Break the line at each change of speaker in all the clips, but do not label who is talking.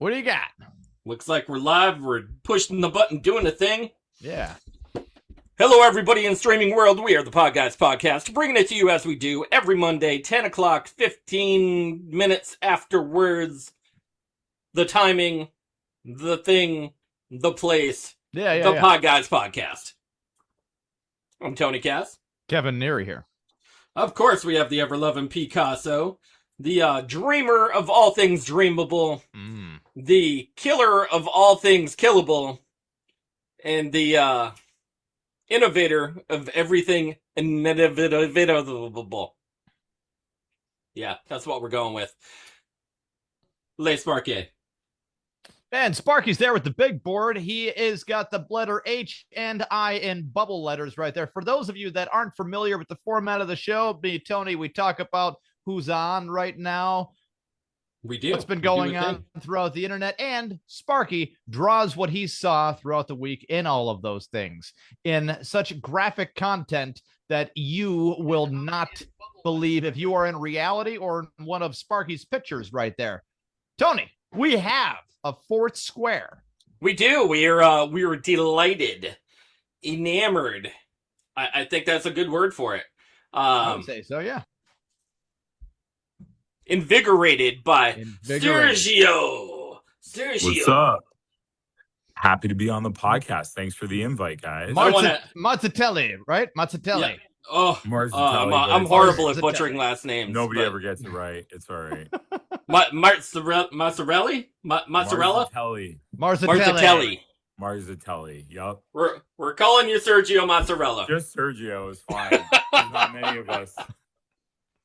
What do you got?
Looks like we're live. We're pushing the button, doing the thing.
Yeah.
Hello, everybody in the streaming world. We are the Podguyz Podcast, bringing it to you as we do every Monday, 10 o'clock, 15 minutes afterwards. The timing, the thing, the place. The Podguyz Podcast. I'm Tony Cass.
Kevin Neary here.
Of course, we have the ever-loving Picasso, the dreamer of all things dreamable, the killer of all things killable, and the innovator of everything inevitable. Yeah, that's what we're going with. Le Sparky.
And Sparky's there with the big board. He is got the letter H and I in bubble letters right there. For those of you that aren't familiar with the format of the show, me, Tony, we talk about who's on right now.
We do.
What's been going on throughout the internet. And Sparky draws what he saw throughout the week in all of those things in such graphic content that you will not believe if you are in reality or in one of Sparky's pictures right there. Tony, we have a fourth square.
We do. We are delighted, enamored. I think that's a good word for it.
I would say so, yeah.
Invigorated by Sergio.
What's up? Happy to be on the podcast. Thanks for the invite, guys.
Marzatelli, right? Marzatelli.
Yeah. Oh,
Marzatelli,
I'm horrible at butchering last names.
Nobody ever gets it right. It's all right.
Marzarelli? Mozzarella?
Marzatelli. Yup.
We're calling you Sergio Mozzarella.
Just Sergio is fine. There's not many of us.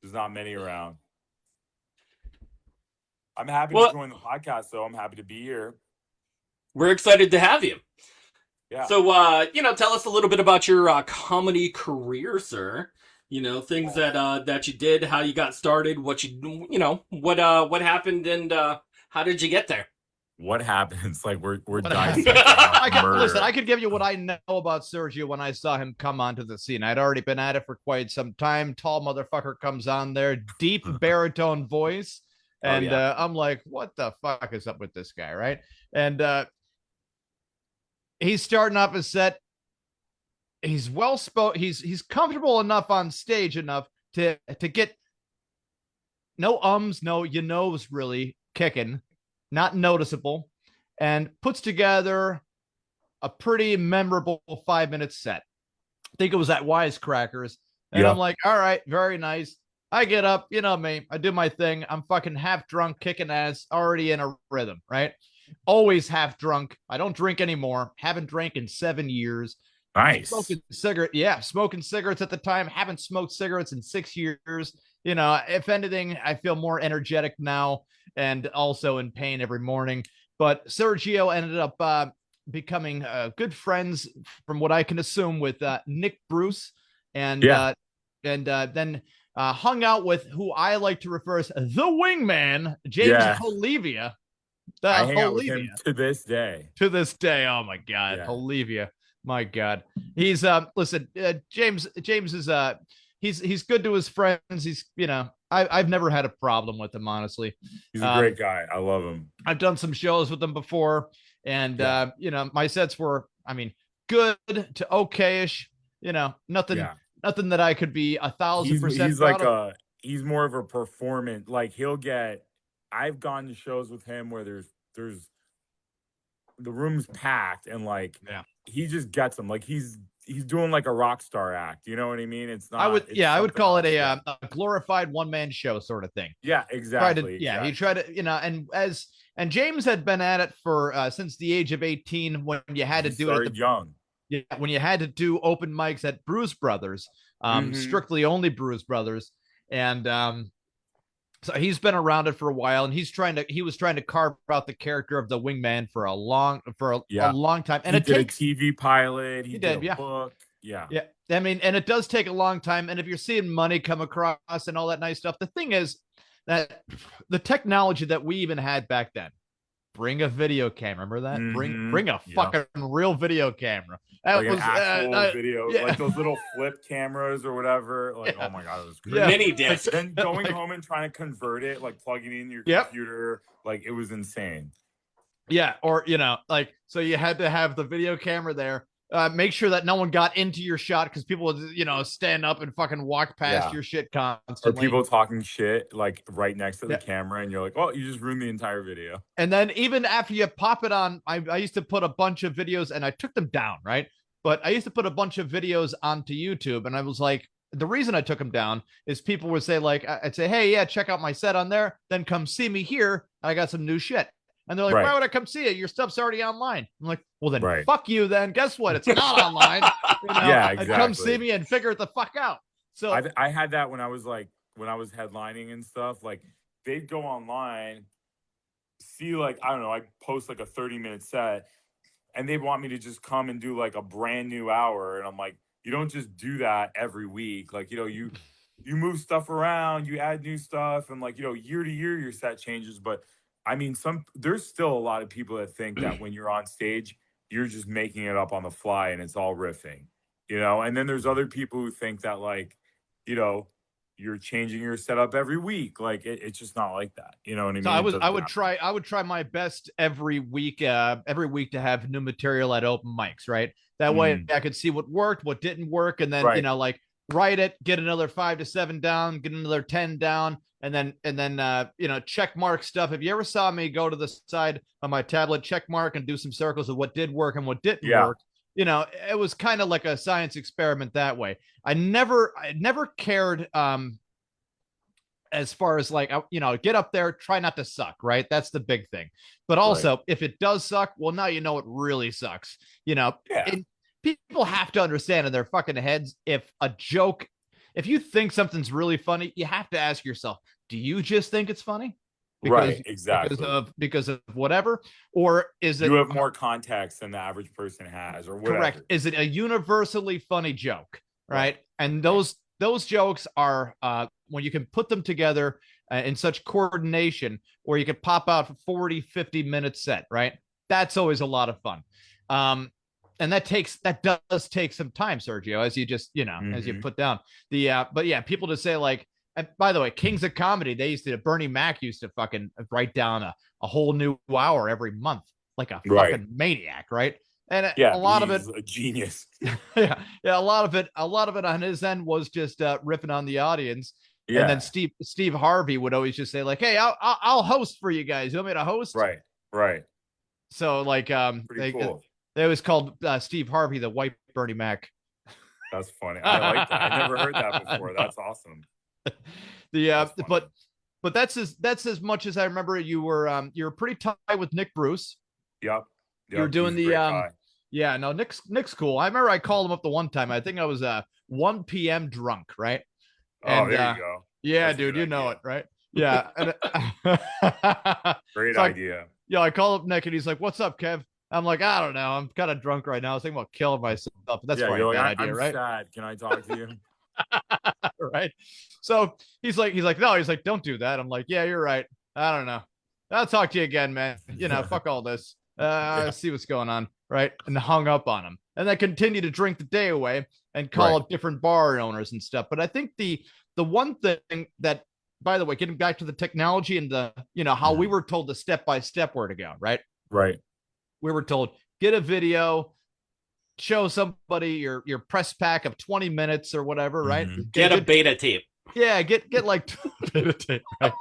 There's not many around. I'm happy to join the podcast, though. I'm happy to be here.
We're excited to have you.
Yeah.
So, tell us a little bit about your comedy career, sir. Things that you did, how you got started, what what happened, and how did you get there?
What happens? Like we're dissecting
Listen, I could give you what I know about Sergio when I saw him come onto the scene. I'd already been at it for quite some time. Tall motherfucker comes on there, deep baritone voice. And I'm like, what the fuck is up with this guy, right? And he's starting off his set. He's well spoken. He's comfortable enough on stage enough to get no no you-knows really kicking, not noticeable, and puts together a pretty memorable 5-minute set. I think it was at Wisecrackers. And I'm like, all right, very nice. I get up, you know me, I do my thing. I'm fucking half drunk, kicking ass, already in a rhythm, right? Always half drunk. I don't drink anymore. Haven't drank in 7 years.
Nice.
Smoking cigarettes at the time. Haven't smoked cigarettes in 6 years. If anything, I feel more energetic now and also in pain every morning. But Sergio ended up becoming good friends, from what I can assume, with Nick Bruce, and then hung out with who I like to refer as the wingman, James Olivia.
I hang out with him to this day.
To this day. Oh my God. Yeah. Olivia. My God. He's James is he's good to his friends. He's, I've never had a problem with him, honestly.
He's a great guy. I love him.
I've done some shows with him before, and my sets were, good to okay-ish. Nothing that I could be 1,000%.
He's like he's more of a performance. Like I've gone to shows with him where there's the room's packed and he just gets them. Like he's doing like a rock star act. You know what I mean? It's not.
I would call it a glorified one-man show sort of thing.
Yeah, exactly.
He tried to, and James had been at it for since the age of 18 when you had to do it
young.
Yeah, when you had to do open mics at Bruise Brothers, strictly only Bruise Brothers, and so he's been around it for a while, and he was trying to carve out the character of the wingman for a long time. And
he did a TV pilot. He did a book. Yeah.
And it does take a long time. And if you're seeing money come across and all that nice stuff, the thing is that the technology that we even had back then. Bring a video camera. Remember that? Bring a fucking real video camera. That
was an actual video, like those little flip cameras or whatever. Like, oh my God, it was great.
Mini disc.
Then going home and trying to convert it, like plugging in your computer, like it was insane.
Yeah, or like, so you had to have the video camera there. Make sure that no one got into your shot because people would, stand up and fucking walk past your shit
Or
constantly.
people talking shit like right next to the
Yeah.
camera, and you're like, "Oh, you just ruined the entire video."
And then even after you pop it on, I used to put a bunch of videos, and I took them down, right? But I used to put a bunch of videos onto YouTube, and I was like, the reason I took them down is people would say, like, I'd say, hey, yeah, check out my set on there, then come see me here. I got some new shit. And they're like,
Right.
why would I come see it? Your stuff's already online. I'm like, well, then
Right.
fuck you then. Guess what? It's not online.
Yeah,
And come
exactly.
see me and figure it the fuck out. So
I had that when I was headlining and stuff. Like, they'd go online, see, like, I don't know, I post like a 30-minute set, and they want me to just come and do like a brand new hour, and I'm like, you don't just do that every week. Like, you move stuff around, you add new stuff, and like, year to year your set changes. But I mean, there's still a lot of people that think that when you're on stage, you're just making it up on the fly and it's all riffing, and then there's other people who think that, like, you're changing your setup every week. Like, it's just not like that. You know what I mean?
So I would try my best every week to have new material at open mics, right? That way I could see what worked, what didn't work, and then like, write it, get another 5 to 7 down, get another 10 down, and then check mark stuff. If you ever saw me go to the side of my tablet, check mark and do some circles of what did work and what didn't work, it was kind of like a science experiment that way. I never cared as far as, like, get up there, try not to suck, right? That's the big thing. But also, if it does suck, well, now you know it really sucks. People have to understand in their fucking heads, if you think something's really funny, you have to ask yourself, do you just think it's funny?
Right, exactly.
Because of whatever, or is it
you have more context than the average person has, or whatever?
Correct. Is it a universally funny joke, right? And those jokes are when you can put them together in such coordination, where you can pop out 40-50 minute set, right? That's always a lot of fun. And that does take some time, Sergio, as you just, as you put down but yeah, people to say, like, and by the way, Kings of Comedy, Bernie Mac used to fucking write down a whole new hour every month, like a fucking maniac, right? And a lot of it,
a genius.
yeah, a lot of it on his end was just riffing on the audience. Yeah. And then Steve Harvey would always just say, like, hey, I'll host for you guys. You want me to host?
Right.
So, like,
cool.
They always called Steve Harvey the white Bernie Mac.
That's funny. I like that. I never heard that before. That's awesome.
But that's as much as I remember. You were pretty tight with Nick Bruce.
Yep.
You were doing Nick's cool. I remember I called him up the one time. I think I was 1 p.m. drunk, right?
And, there you go.
Yeah, that's dude, you know it, right? Yeah.
Great idea.
I called up Nick and he's like, "What's up, Kev?" I'm like, I don't know. I'm kind of drunk right now. I was thinking about killing myself. But that's probably a bad idea, right?
Sad. Can I talk to you?
Right. So he's like, no, he's like, don't do that. I'm like, yeah, you're right. I don't know. I'll talk to you again, man. Fuck all this. See what's going on. Right. And hung up on him. And then continued to drink the day away and call up different bar owners and stuff. But I think the one thing that, by the way, getting back to the technology and the, how we were told the step-by-step where to go, right?
Right.
We were told, get a video, show somebody your press pack of 20 minutes or whatever, right?
Get a beta tape.
Yeah, get like beta tape. Right?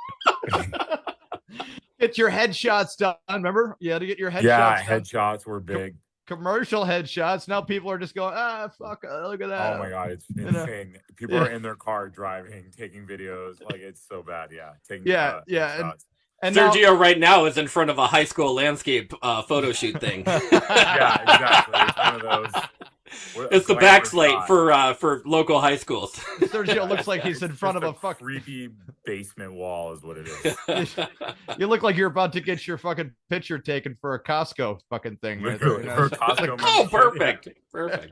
Get your headshots done. Remember? You had to get your headshots done.
Headshots were big.
Commercial headshots. Now people are just going, fuck, look at that.
Oh my God, it's insane. People are in their car driving, taking videos. Like, it's so bad. Yeah.
Headshots. And
Sergio right now is in front of a high school landscape photo shoot thing.
Yeah, exactly. It's one of those.
It's the backslate for local high schools.
Sergio looks like he's in front of a
creepy basement wall is what it is.
You look like you're about to get your fucking picture taken for a Costco fucking thing. Right?
For Costco.
Oh, perfect. Perfect.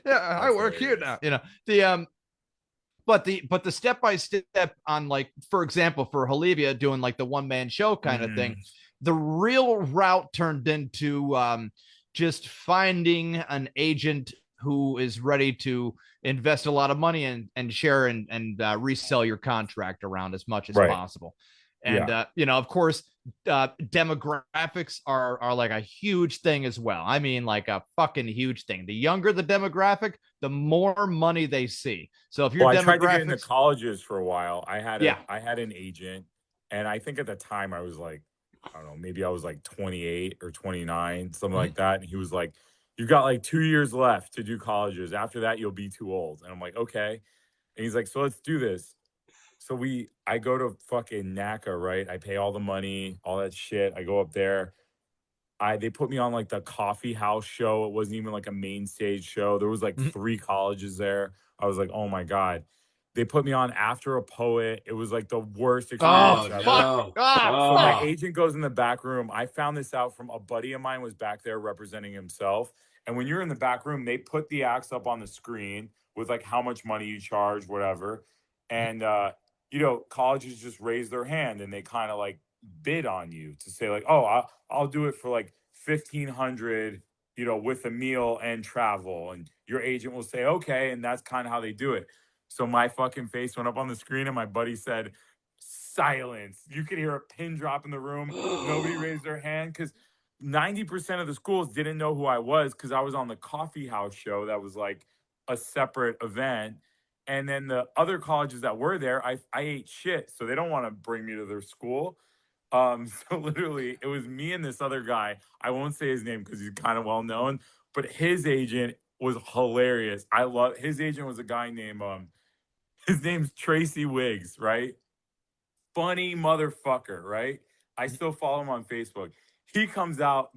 Yeah, I work here now. But the step by step on, like, for example, for Halivia doing like the one man show kind of thing, the real route turned into just finding an agent who is ready to invest a lot of money and share and resell your contract around as much as possible. And of course, demographics are like a huge thing as well. I mean, like a fucking huge thing. The younger the demographic, the more money they see. So if your
I
demographics,
tried to get into colleges for a while. I had
Yeah.
I had an agent, and I think at the time I was like, I don't know, maybe I was like 28 or 29, something like that. And he was like, "You've got like 2 years left to do colleges. After that, you'll be too old." And I'm like, "Okay." And he's like, "So let's do this." So I go to fucking NACA, right? I pay all the money, all that shit. I go up there. They put me on like the coffee house show. It wasn't even like a main stage show. There was like 3 colleges there. I was like, oh my God. They put me on After a Poet. It was like the worst experience ever.
No.
So my agent goes in the back room. I found this out from a buddy of mine was back there representing himself. And when you're in the back room, they put the acts up on the screen with like how much money you charge, whatever. And colleges just raise their hand and they kind of like bid on you to say like, oh, I'll do it for like 1,500, with a meal and travel. And your agent will say, okay. And that's kind of how they do it. So my fucking face went up on the screen and my buddy said, silence. You could hear a pin drop in the room. Nobody raised their hand because 90% of the schools didn't know who I was because I was on the coffee house show that was like a separate event. And then the other colleges that were there, I ate shit. So they don't want to bring me to their school. So literally it was me and this other guy. I won't say his name because he's kind of well known, but his agent was hilarious. His agent was a guy named, his name's Tracy Wiggs, right? Funny motherfucker, right? I still follow him on Facebook. He comes out,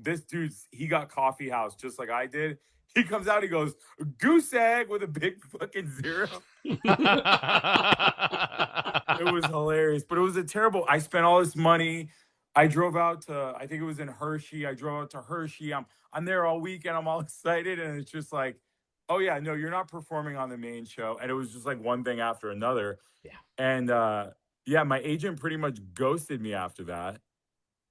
he got coffee house just like I did. He comes out, he goes, goose egg with a big fucking 0. It was hilarious, but it was I spent all this money. I drove out to, I think it was in Hershey. I drove out to Hershey. I'm there all weekend. I'm all excited. And it's just like, oh yeah, no, you're not performing on the main show. And it was just like one thing after another.
Yeah.
And my agent pretty much ghosted me after that.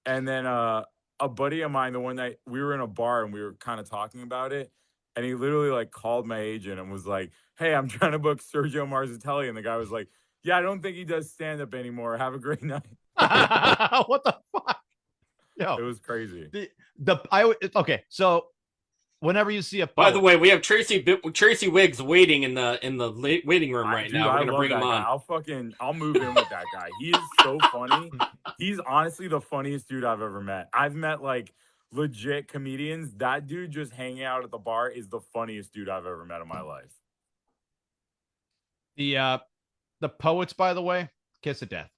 And then a buddy of mine, the one night we were in a bar and we were kind of talking about it. And he literally like called my agent and was like, hey, I'm trying to book Sergio Marzatelli. And the guy was like, yeah, I don't think he does stand-up anymore. Have a great night.
What the fuck? Yo,
it was crazy.
Okay, so whenever you see a poet,
by the way, we have Tracy Wiggs waiting in the waiting room right now. We're gonna bring him on.
I'll move in with that guy. He is so funny. He's honestly the funniest dude I've ever met. I've met like legit comedians. That dude just hanging out at the bar is the funniest dude I've ever met in my life.
The poets, by the way, kiss of death.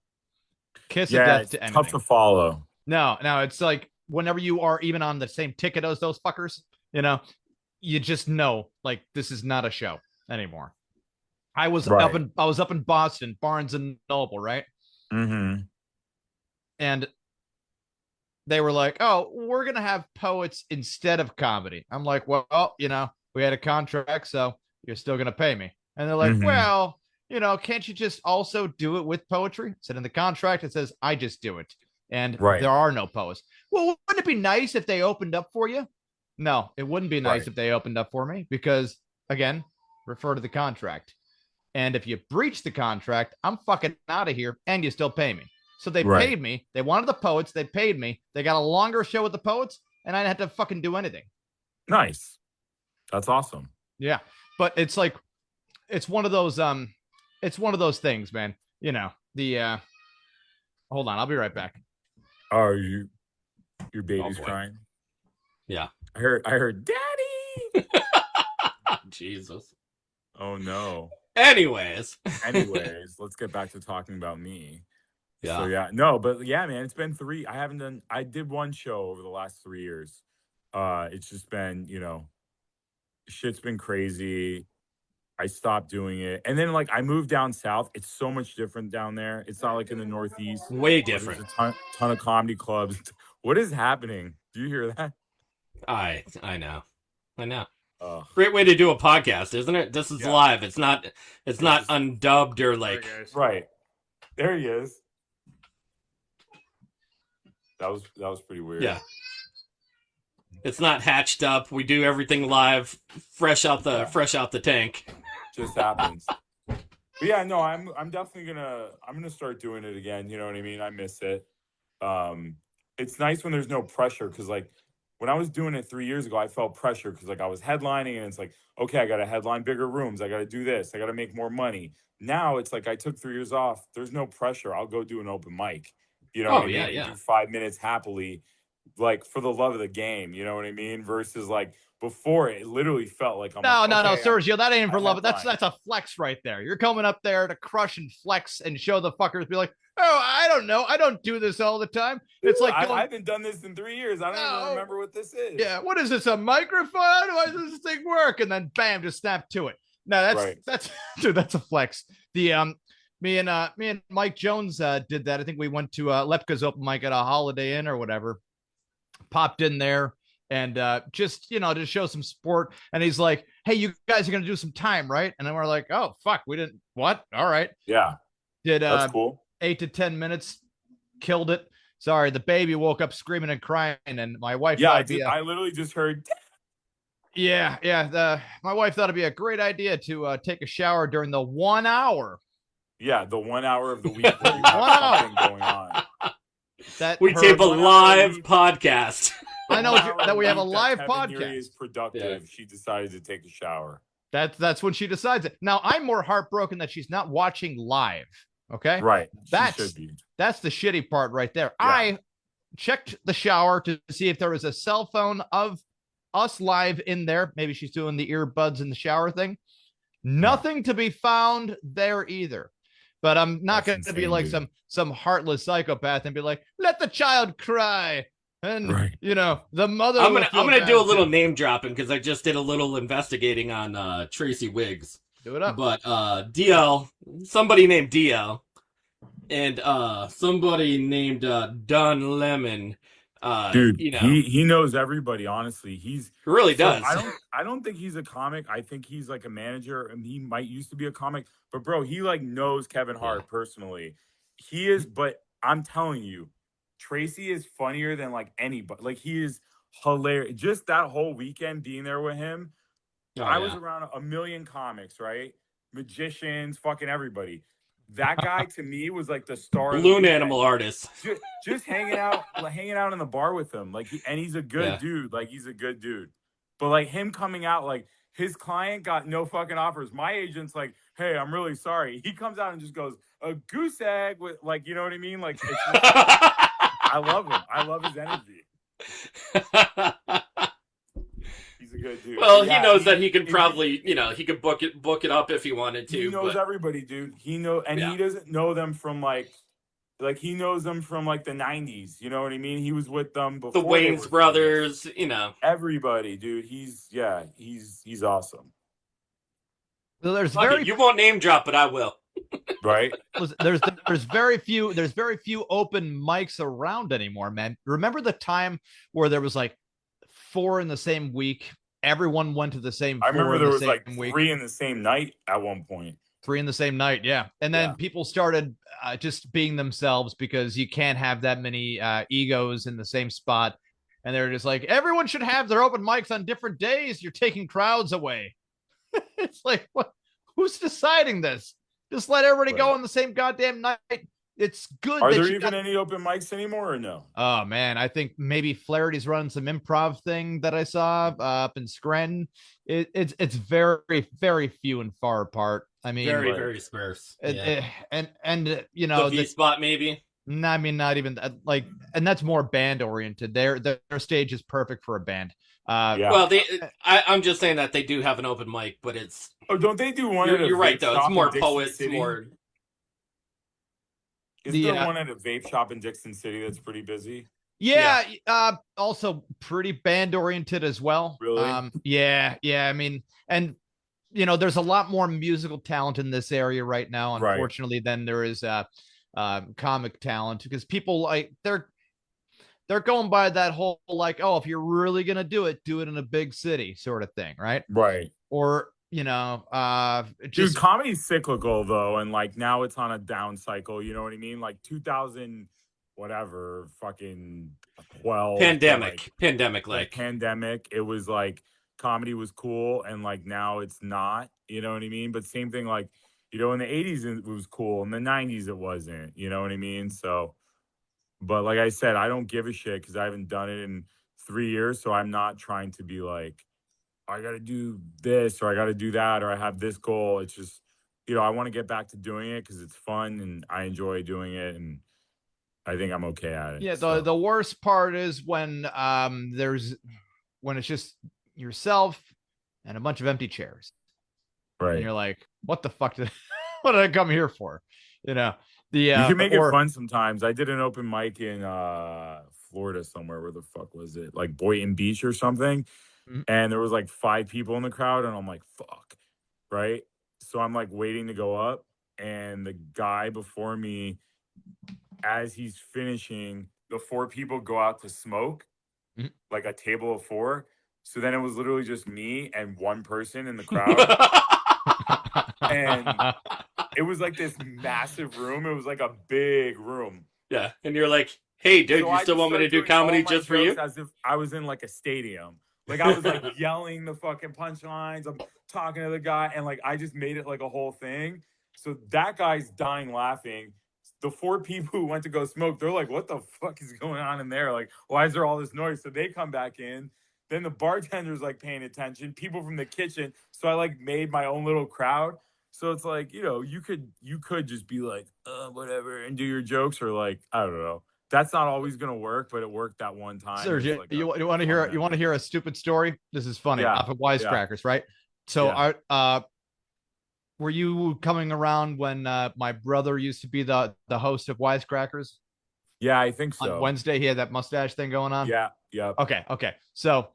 Kiss of death to anything.
Tough to follow.
No, it's like whenever you are even on the same ticket as those fuckers, you just know like this is not a show anymore. I was up in Boston, Barnes and Noble, right?
Mm-hmm.
And they were like, oh, we're gonna have poets instead of comedy. I'm like, well, we had a contract, so you're still gonna pay me. And they're like, well, can't you just also do it with poetry? I said in the contract, it says I just do it. And there are no poets. Well, wouldn't it be nice if they opened up for you? No, it wouldn't be nice if they opened up for me because, again, refer to the contract. And if you breach the contract, I'm fucking out of here and you still pay me. So they paid me. They wanted the poets. They paid me. They got a longer show with the poets and I didn't have to fucking do anything.
Nice. That's awesome.
Yeah. But it's like, it's one of those things, man. Hold on. I'll be right back.
Oh, your baby's crying?
Yeah.
I heard daddy.
Jesus.
Oh no.
Anyways,
let's get back to talking about me.
Yeah.
So no, but yeah, man, it's been 3. I did one show over the last 3 years. It's just been, shit's been crazy. I stopped doing it. And then like I moved down south. It's so much different down there. It's not like in the Northeast.
Way different.
There's a ton of comedy clubs. What is happening? Do you hear that?
I know. Great way to do a podcast, isn't it? This is live. It's not undubbed or like
right. There he is. That was pretty weird.
Yeah. It's not hatched up. We do everything live, fresh out the tank.
Just happens. But yeah, no, I'm definitely gonna start doing it again. You know what I mean? I miss it. it's nice when there's no pressure because like when I was doing it 3 years ago, I felt pressure because like I was headlining and it's like, okay, I got to headline bigger rooms. I got to do this. I got to make more money. Now it's like I took 3 years off. There's no pressure. I'll go do an open mic. You know what I mean?
Yeah.
Do 5 minutes happily, like for the love of the game. You know what I mean? Versus like before, it literally felt like
no,
okay,
Sergio, that ain't for love.
headline.
That's a flex right there. You're coming up there to crush and flex and show the fuckers, be like, oh, I don't know, I don't do this all the time. It's like
I haven't done this in 3 years. I don't even remember what this is.
Yeah, what is this? A microphone? Why does this thing work? And then bam, just snap to it. No, that's dude, that's a flex. The me and Mike Jones did that. I think we went to Lepka's open mic at a Holiday Inn or whatever. Popped in there and just to show some support. And he's like, "Hey, you guys are gonna do some time, right?" And then we're like, "Oh fuck, we didn't what? All right,
yeah."
Did
that's cool.
8 to 10 minutes, killed it. Sorry, the baby woke up screaming and crying, and my wife.
Yeah, I literally just heard.
Yeah. My wife thought it'd be a great idea to take a shower during the 1 hour.
Yeah, the 1 hour of the week where you have something going on.
We tape a live podcast.
I know that we have a live podcast.
Is productive. Yeah. She decided to take a shower.
That's when she decides it. Now I'm more heartbroken that she's not watching live. Okay,
right.
That's the shitty part right there. Yeah. I checked the shower to see if there was a cell phone of us live in there. Maybe she's doing the earbuds in the shower thing. Nothing to be found there either. But I'm not going to be like some heartless psychopath and be like, let the child cry. And the mother.
I'm gonna do a little name dropping because I just did a little investigating on Tracy Wiggs.
Do it up.
But DL, somebody named DL, and somebody named Don Lemon.
Dude, he knows everybody. Honestly, he
really does.
I don't think he's a comic. I think he's like a manager, and he might used to be a comic. But bro, he like knows Kevin Hart personally. He is, but I'm telling you, Tracy is funnier than like anybody. Like he is hilarious. Just that whole weekend being there with him, I was around a million comics, right? Magicians, fucking everybody. That guy to me was like the star.
Balloon animal artist.
Just hanging out in the bar with him. Like he's a good dude. Like he's a good dude. But like him coming out, like his client got no fucking offers. My agent's like, hey, I'm really sorry. He comes out and just goes, a goose egg with like, you know what I mean? Like I love him. I love his energy. He's a good dude.
Well, he knows that he can probably, he could book it up if he wanted to.
He knows everybody, dude. He doesn't know them from like he knows them from like the 90s. You know what I mean? He was with them before.
The Wayans brothers,
Everybody, dude. He's awesome.
So
you won't name drop, but I will.
Right?
There's very few open mics around anymore, man. Remember the time where there was like 4 in the same week? Everyone went to the same.
I remember there was like 3 in the same night at one point.
3 in the same night, yeah. And then people started just being themselves because you can't have that many egos in the same spot. And they're just like, everyone should have their open mics on different days. You're taking crowds away. It's like, what? Who's deciding this? Just let everybody go on the same goddamn night. It's good.
Are there even any open mics anymore or no?
Oh man, I think maybe Flaherty's running some improv thing that I saw up in Scranton. It's very, very few and far apart. I mean,
very sparse.
And
the V spot maybe.
No, I mean not even like, and that's more band oriented. Their stage is perfect for a band.
Well, I'm just saying that they do have an open mic, but it's.
Oh, don't they do one?
You're right though. It's more poets, more.
Is there one at a vape shop in Dixon City that's pretty busy?
Yeah. Also pretty band oriented as well.
Really?
Yeah. I mean, and there's a lot more musical talent in this area right now, unfortunately, than there is comic talent, because people like they're going by that whole like, oh, if you're really gonna do it in a big city sort of thing, right?
Right.
Or
dude, comedy's cyclical though, and like now it's on a down cycle. You know what I mean? Like 2000, whatever, fucking 12.
Pandemic.
It was like comedy was cool, and like now it's not. You know what I mean? But same thing, like in the 80s it was cool, in the 90s it wasn't. You know what I mean? So, But like I said, I don't give a shit because I haven't done it in 3 years. So I'm not trying to be like, I got to do this or I got to do that or I have this goal. It's just, I want to get back to doing it because it's fun and I enjoy doing it. And I think I'm okay at it.
Yeah. The worst part is when when it's just yourself and a bunch of empty chairs.
Right.
And you're like, what the fuck what did I come here for? You
can make it fun sometimes. I did an open mic in Florida somewhere. Where the fuck was it? Like Boynton Beach or something. Mm-hmm. And there was like 5 people in the crowd and I'm like, fuck. Right. So I'm like waiting to go up and the guy before me, as he's finishing, the 4 people go out to smoke, like a table of 4. So then it was literally just me and one person in the crowd. And it was like this massive room. It was like a big room.
Yeah. And you're like, hey, dude, so you still want me to do comedy just for you?
As if I was in like a stadium. Like I was like yelling the fucking punchlines. I'm talking to the guy. And like I just made it like a whole thing. So that guy's dying laughing. The 4 people who went to go smoke, they're like, what the fuck is going on in there? Like, why is there all this noise? So they come back in. Then the bartender's like paying attention. People from the kitchen. So I like made my own little crowd. So it's like, you could just be like, whatever, and do your jokes or like, I don't know. That's not always gonna work, but it worked that one time.
Sergio,
like
you want to hear a stupid story? This is funny. Off of Wisecrackers, right? So were you coming around when my brother used to be the host of Wisecrackers?
Yeah, I think so.
On Wednesday, he had that mustache thing going on.
Yeah.
Okay. So,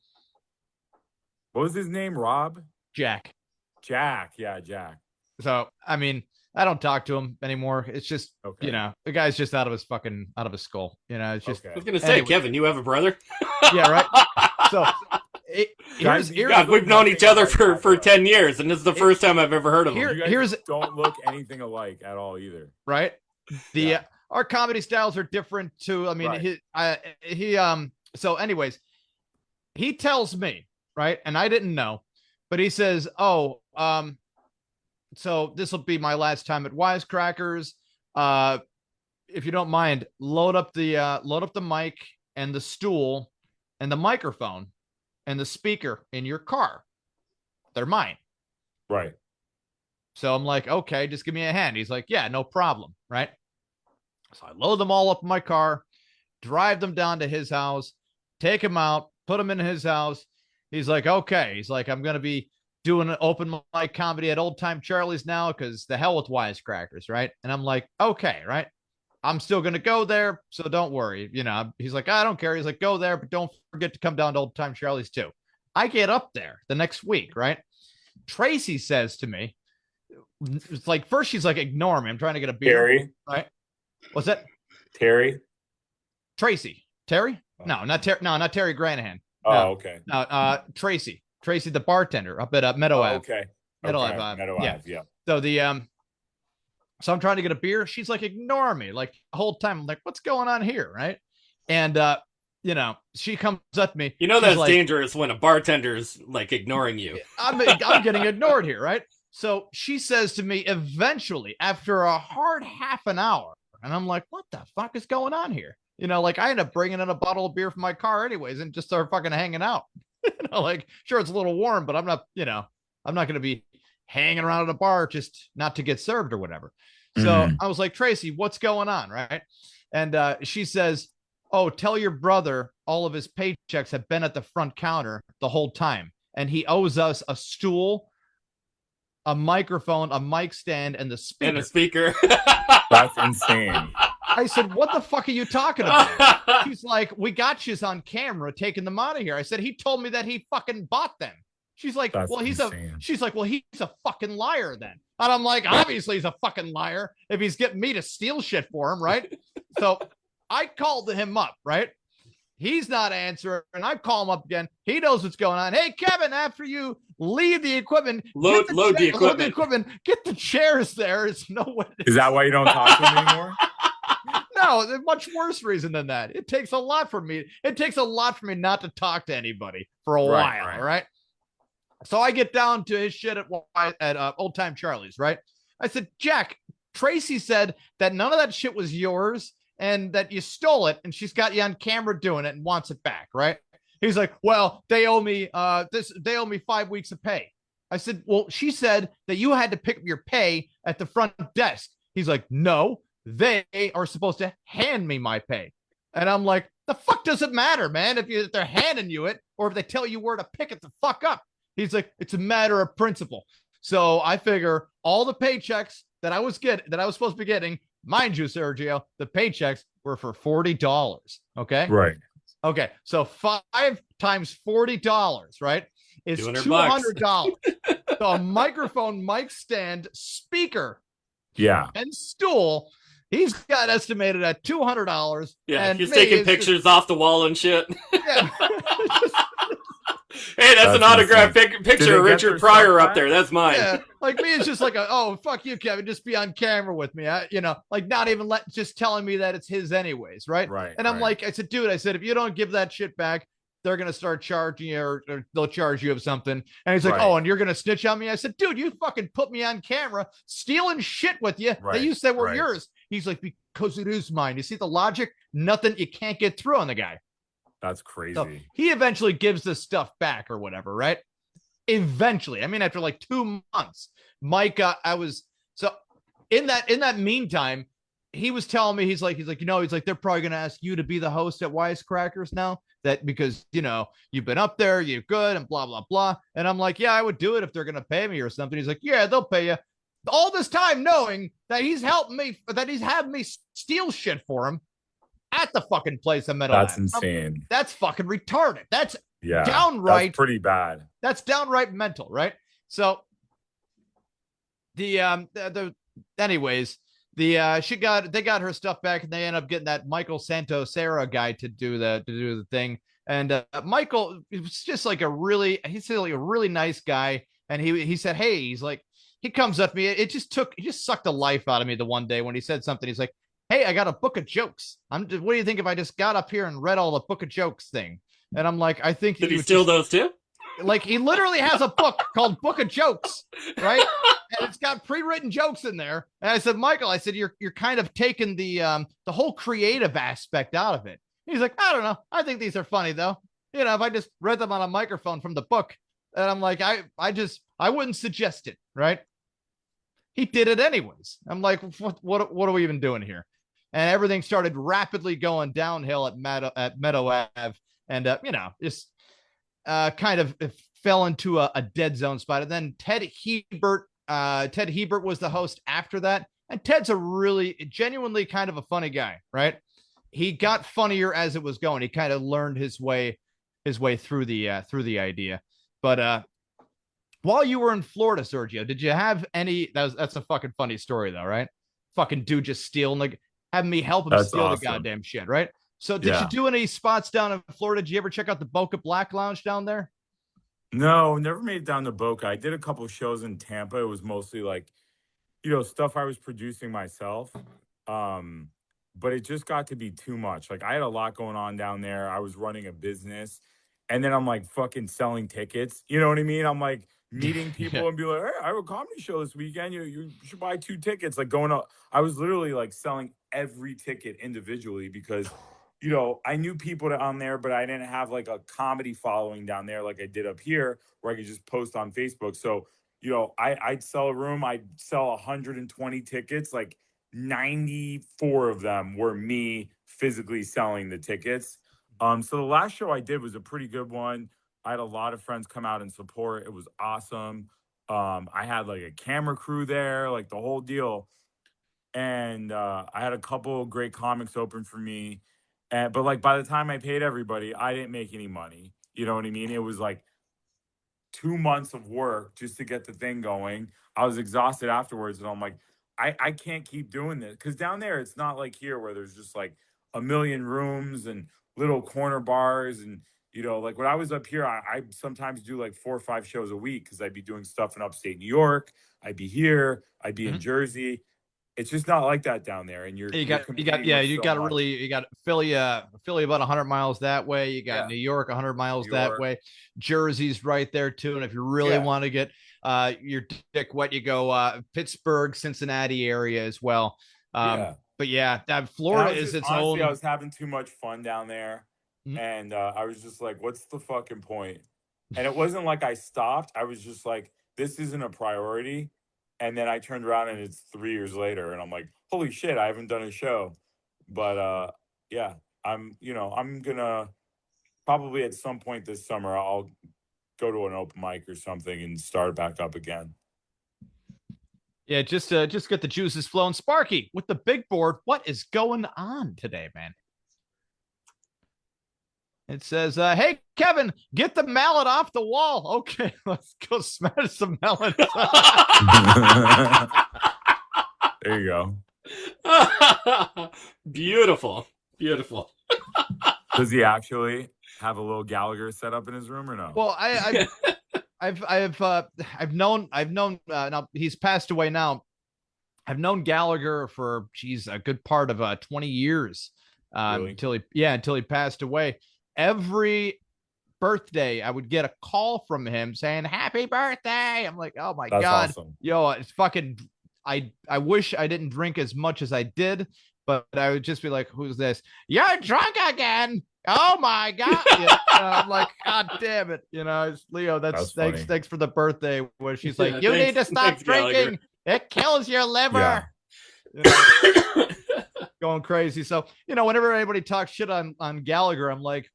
what was his name? Rob?
Jack.
Yeah, Jack.
So, I mean, I don't talk to him anymore. It's just, the guy's just out of his skull. It's just.
I was gonna say, Kevin, you have a brother?
Yeah, right. So.
We've known each other for 10 years, and this is the first time I've ever heard of him.
You guys don't look anything alike at all either.
Right? Our comedy styles are different too. I mean, so anyways, he tells me, right? And I didn't know, but he says, so this will be my last time at Wisecrackers. If you don't mind, load up the mic and the stool and the microphone and the speaker in your car. They're mine.
Right.
So I'm like, okay, just give me a hand. He's like, yeah, no problem. Right. So I load them all up in my car, drive them down to his house, take him out, put him in his house. He's like, okay. He's like, I'm going to be doing an open mic comedy at Old Time Charlie's now because the hell with Wisecrackers. Right. And I'm like, okay. Right. I'm still going to go there, so don't worry. He's like, I don't care. He's like, go there, but don't forget to come down to Old Time Charlie's too. I get up there the next week, right? Tracy says to me, it's like, first she's like, ignore me. I'm trying to get a beer.
Terry.
Right? What's that?
Terry.
Tracy. Terry? No, not Terry. No, not Terry Granahan.
Oh,
no.
Okay.
No, Tracy, the bartender up at Meadow Ave.
Okay.
Meadow Ave.
Ave, yeah.
So so I'm trying to get a beer. She's like, ignore me. Like the whole time. I'm like, what's going on here? Right. And, she comes up to me.
That's like, dangerous when a bartender's like ignoring you.
I'm getting ignored here. Right. So she says to me eventually after a hard half an hour, and I'm like, what the fuck is going on here? Like I end up bringing in a bottle of beer from my car anyways and just start fucking hanging out. Like, sure, it's a little warm, but I'm not going to be hanging around at a bar just not to get served or whatever. So I was like, Tracy, what's going on? Right. And she says, oh, tell your brother all of his paychecks have been at the front counter the whole time. And he owes us a stool, a microphone, a mic stand, and the speaker.
And a speaker.
That's insane.
I said, what the fuck are you talking about? She's like, we got you on camera taking them out of here. I said, he told me that he fucking bought them. She's like, he's a fucking liar then. And I'm like, obviously he's a fucking liar if he's getting me to steal shit for him, right? So I called him up, right? He's not answering. And I call him up again. He knows what's going on. Hey, Kevin, after you leave the equipment,
load the equipment.
Get the chairs there. There's no way.
Is that why you don't talk to him anymore?
No, there's a much worse reason than that. It takes a lot for me. It takes a lot for me not to talk to anybody for a while, right? So I get down to his shit at Old Time Charlie's, right? I said, Jack, Tracy said that none of that shit was yours and that you stole it, and she's got you on camera doing it and wants it back, right? He's like, well, they owe me 5 weeks of pay. I said, well, she said that you had to pick up your pay at the front desk. He's like, no, they are supposed to hand me my pay. And I'm like, the fuck does it matter, man? If they're handing you it, or if they tell you where to pick it the fuck up. He's like, it's a matter of principle. So I figure all the paychecks that I was supposed to be getting, mind you, Sergio, the paychecks were for $40. Okay.
Right.
Okay. So 5 times $40, right, is $200. So a microphone, mic stand, speaker, and stool. He's got estimated at $200.
Yeah,
and
he's taking pictures off the wall and shit.
Yeah.
Hey, that's an autographed picture of Richard Pryor up there. That's mine.
Yeah, like me, it's just like, oh, fuck you, Kevin. Just be on camera with me. Like not even just telling me that it's his anyways, right?
Right.
And I'm like, I said, dude, if you don't give that shit back, they're going to start charging you or they'll charge you of something. And he's like, oh, and you're going to snitch on me? I said, dude, you fucking put me on camera stealing shit with you that you said were yours. He's like, because it is mine. You see the logic? Nothing. You can't get through on the guy.
That's crazy.
So he eventually gives the stuff back or whatever, right? Eventually. I mean, after like 2 months, Mike, in that meantime, he was telling me, he's like, they're probably going to ask you to be the host at Wisecrackers now, that because, you've been up there, you're good and blah, blah, blah. And I'm like, yeah, I would do it if they're going to pay me or something. He's like, yeah, they'll pay you. All this time knowing that he's helping me, that he's having me steal shit for him at the fucking place I met.
That's insane.
That's fucking retarded. That's downright.
That's pretty bad.
That's downright mental, right? So they got her stuff back, and they end up getting that Michael Santosera guy to do the thing. And Michael was just like a really nice guy. And he said, hey, he's like, he comes up to me. He just sucked the life out of me the one day when he said something. He's like, hey, I got a book of jokes. What do you think if I just got up here and read all the book of jokes thing? And I'm like, I think.
Did he steal those too?
Like, he literally has a book called Book of Jokes, right? And it's got pre-written jokes in there. And I said, Michael, you're kind of taking the whole creative aspect out of it. He's like, I don't know. I think these are funny though. If I just read them on a microphone from the book. And I'm like, I wouldn't suggest it, right? He did it anyways. I'm like, what are we even doing here? And everything started rapidly going downhill at Meadow Ave, and just kind of fell into a dead zone spot. And then Ted Hebert was the host after that, and Ted's a really genuinely kind of a funny guy, right? He got funnier as it was going. He kind of learned his way through the idea. But while you were in Florida, Sergio, did you have any? That's a fucking funny story though, right? Fucking dude just stealing having me help him steal the goddamn shit, right? So did you do any spots down in Florida? Did you ever check out the Boca Black Lounge down there?
No, never made it down to Boca. I did a couple of shows in Tampa. It was mostly like, stuff I was producing myself. But it just got to be too much. Like, I had a lot going on down there. I was running a business. And then I'm like fucking selling tickets. You know what I mean? I'm like meeting people and be like, hey, I have a comedy show this weekend. You should buy 2 tickets. Like, going up. I was literally like selling every ticket individually because, I knew people on there, but I didn't have like a comedy following down there like I did up here where I could just post on Facebook. So, I'd sell a room. I'd sell 120 tickets. Like 94 of them were me physically selling the tickets. So the last show I did was a pretty good one. I had a lot of friends come out and support. It was awesome. I had like a camera crew there, like the whole deal. And I had a couple of great comics open for me. But like by the time I paid everybody, I didn't make any money. You know what I mean? It was like 2 months of work just to get the thing going. I was exhausted afterwards. And I'm like, I can't keep doing this. Because down there, it's not like here where there's just like a million rooms and little corner bars. And, like when I was up here, I sometimes do like 4 or 5 shows a week because I'd be doing stuff in upstate New York. I'd be here. I'd be in Jersey. It's just not like that down there. And you got Philly about 100 miles that way. You got New York 100 miles that way. Jersey's right there too. And if you really want to get your dick wet, you go Pittsburgh, Cincinnati area as well. But
But yeah, Florida is its
honestly,
own.
I was having too much fun down there,
Mhm.
and I was just like, "What's the fucking point?" And it wasn't like I stopped. I was just like, "This isn't a priority." And then I turned around and it's 3 years later, and I'm like, "Holy shit, I haven't done a show." But yeah, I'm gonna probably at some point this summer I'll go to an open mic or something and start back up again.
Yeah, just get the juices flowing. Sparky with the big board. What is going on today, man? It says, "Hey Kevin, get the mallet off the wall." Okay, let's go smash some melons.
There you go.
Beautiful.
Does he actually have a little Gallagher set up in his room or no?
Well, I've known now he's passed away now. I've known Gallagher for a good part of 20 years.
Really?
until he passed away. Every birthday I would get a call from him saying happy birthday. I'm like, oh my
That's
God.
awesome.
Yo, it's fucking I wish I didn't drink as much as I did, but I would just be like, who's this? You're drunk again. Oh my God. I'm like, God damn it. It's Leo. That's thanks for the birthday where she's like, you need to stop drinking. Gallagher. It kills your liver.
Yeah.
Going crazy. So, whenever anybody talks shit on Gallagher, I'm like,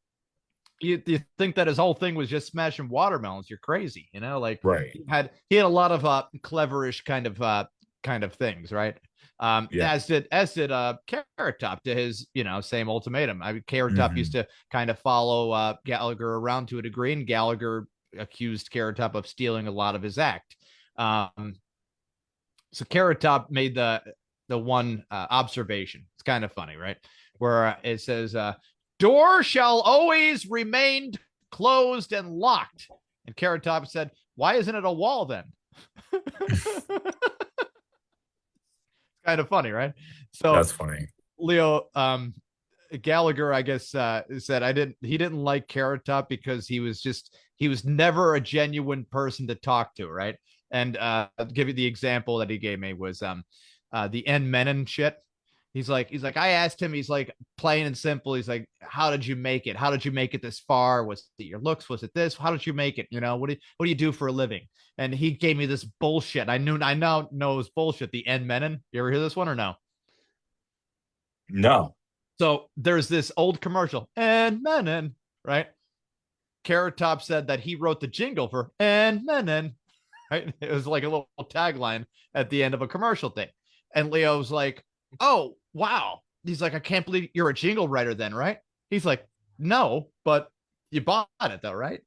you think that his whole thing was just smashing watermelons? You're crazy,
Right.
He had a lot of cleverish kind of things, right? As did Carrot Top to his same ultimatum. Carrot Top used to kind of follow Gallagher around to a degree, and Gallagher accused Carrot Top of stealing a lot of his act. So Carrot Top made the one observation. It's kind of funny, right? Where it says, "Door shall always remain closed and locked." And Carrot Top said, "Why isn't it a wall then?" Kind of funny, right? So
that's funny.
Leo, Gallagher, I guess, said he didn't like Carrot Top because he was never a genuine person to talk to, right? And I'll give you the example that he gave me was the N Menon shit. He's like, I asked him, he's like, plain and simple. He's like, how did you make it? How did you make it this far? Was it your looks? Was it this? How did you make it? What do you do for a living? And he gave me this bullshit. I now know it's bullshit. The N Menon. You ever hear this one or no?
No.
So there's this old commercial, N Menon, right? Carrot Top said that he wrote the jingle for N Menon, right? It was like a little tagline at the end of a commercial thing. And Leo's like, oh, wow. He's like, I can't believe you're a jingle writer then, right? He's like, no, but you bought it though, right?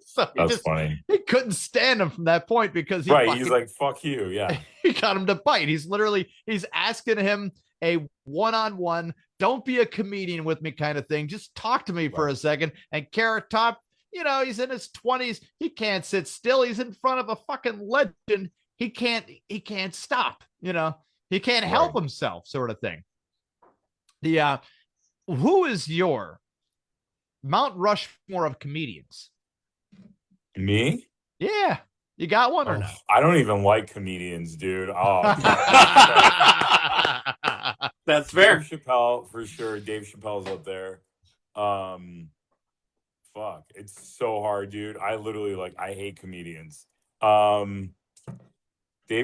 So
that's funny.
He couldn't stand him from that point because
he's like, fuck you. Yeah.
He got him to bite. He's asking him a one-on-one, don't be a comedian with me kind of thing. Just talk to me for a second. And Carrot Top, he's in his 20s. He can't sit still. He's in front of a fucking legend. He can't stop, he can't help himself, sort of thing. Who is your Mount Rushmore of comedians?
Me?
Yeah. You got one or no?
I don't even like comedians, dude. Oh,
that's fair.
Dave Chappelle, for sure. Dave Chappelle's up there. Fuck. It's so hard, dude. I literally I hate comedians. Dave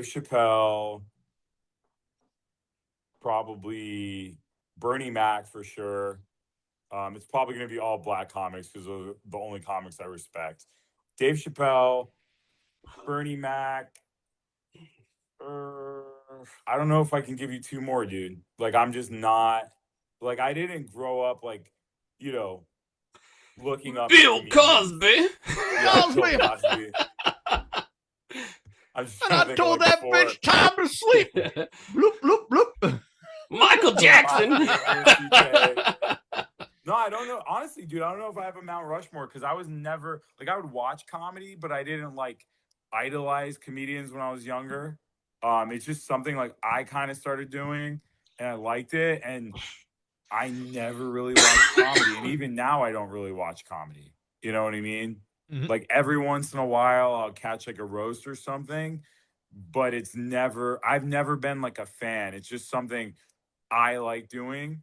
Chappelle, probably Bernie Mac for sure. It's probably going to be all black comics because those are the only comics I respect. Dave Chappelle, Bernie Mac. I don't know if I can give you two more, dude. I'm just not I didn't grow up looking up
Bill Cosby.
Bill Cosby.
I told that bitch time to sleep. Bloop bloop bloop.
Michael Jackson.
No, I don't know. Honestly, dude, I don't know if I have a Mount Rushmore because I was never I would watch comedy, but I didn't idolize comedians when I was younger. It's just something I kind of started doing and I liked it, and I never really watched comedy. And even now I don't really watch comedy. You know what I mean? Mm-hmm. Every once in a while I'll catch a roast or something, but I've never been a fan. It's just something I like doing.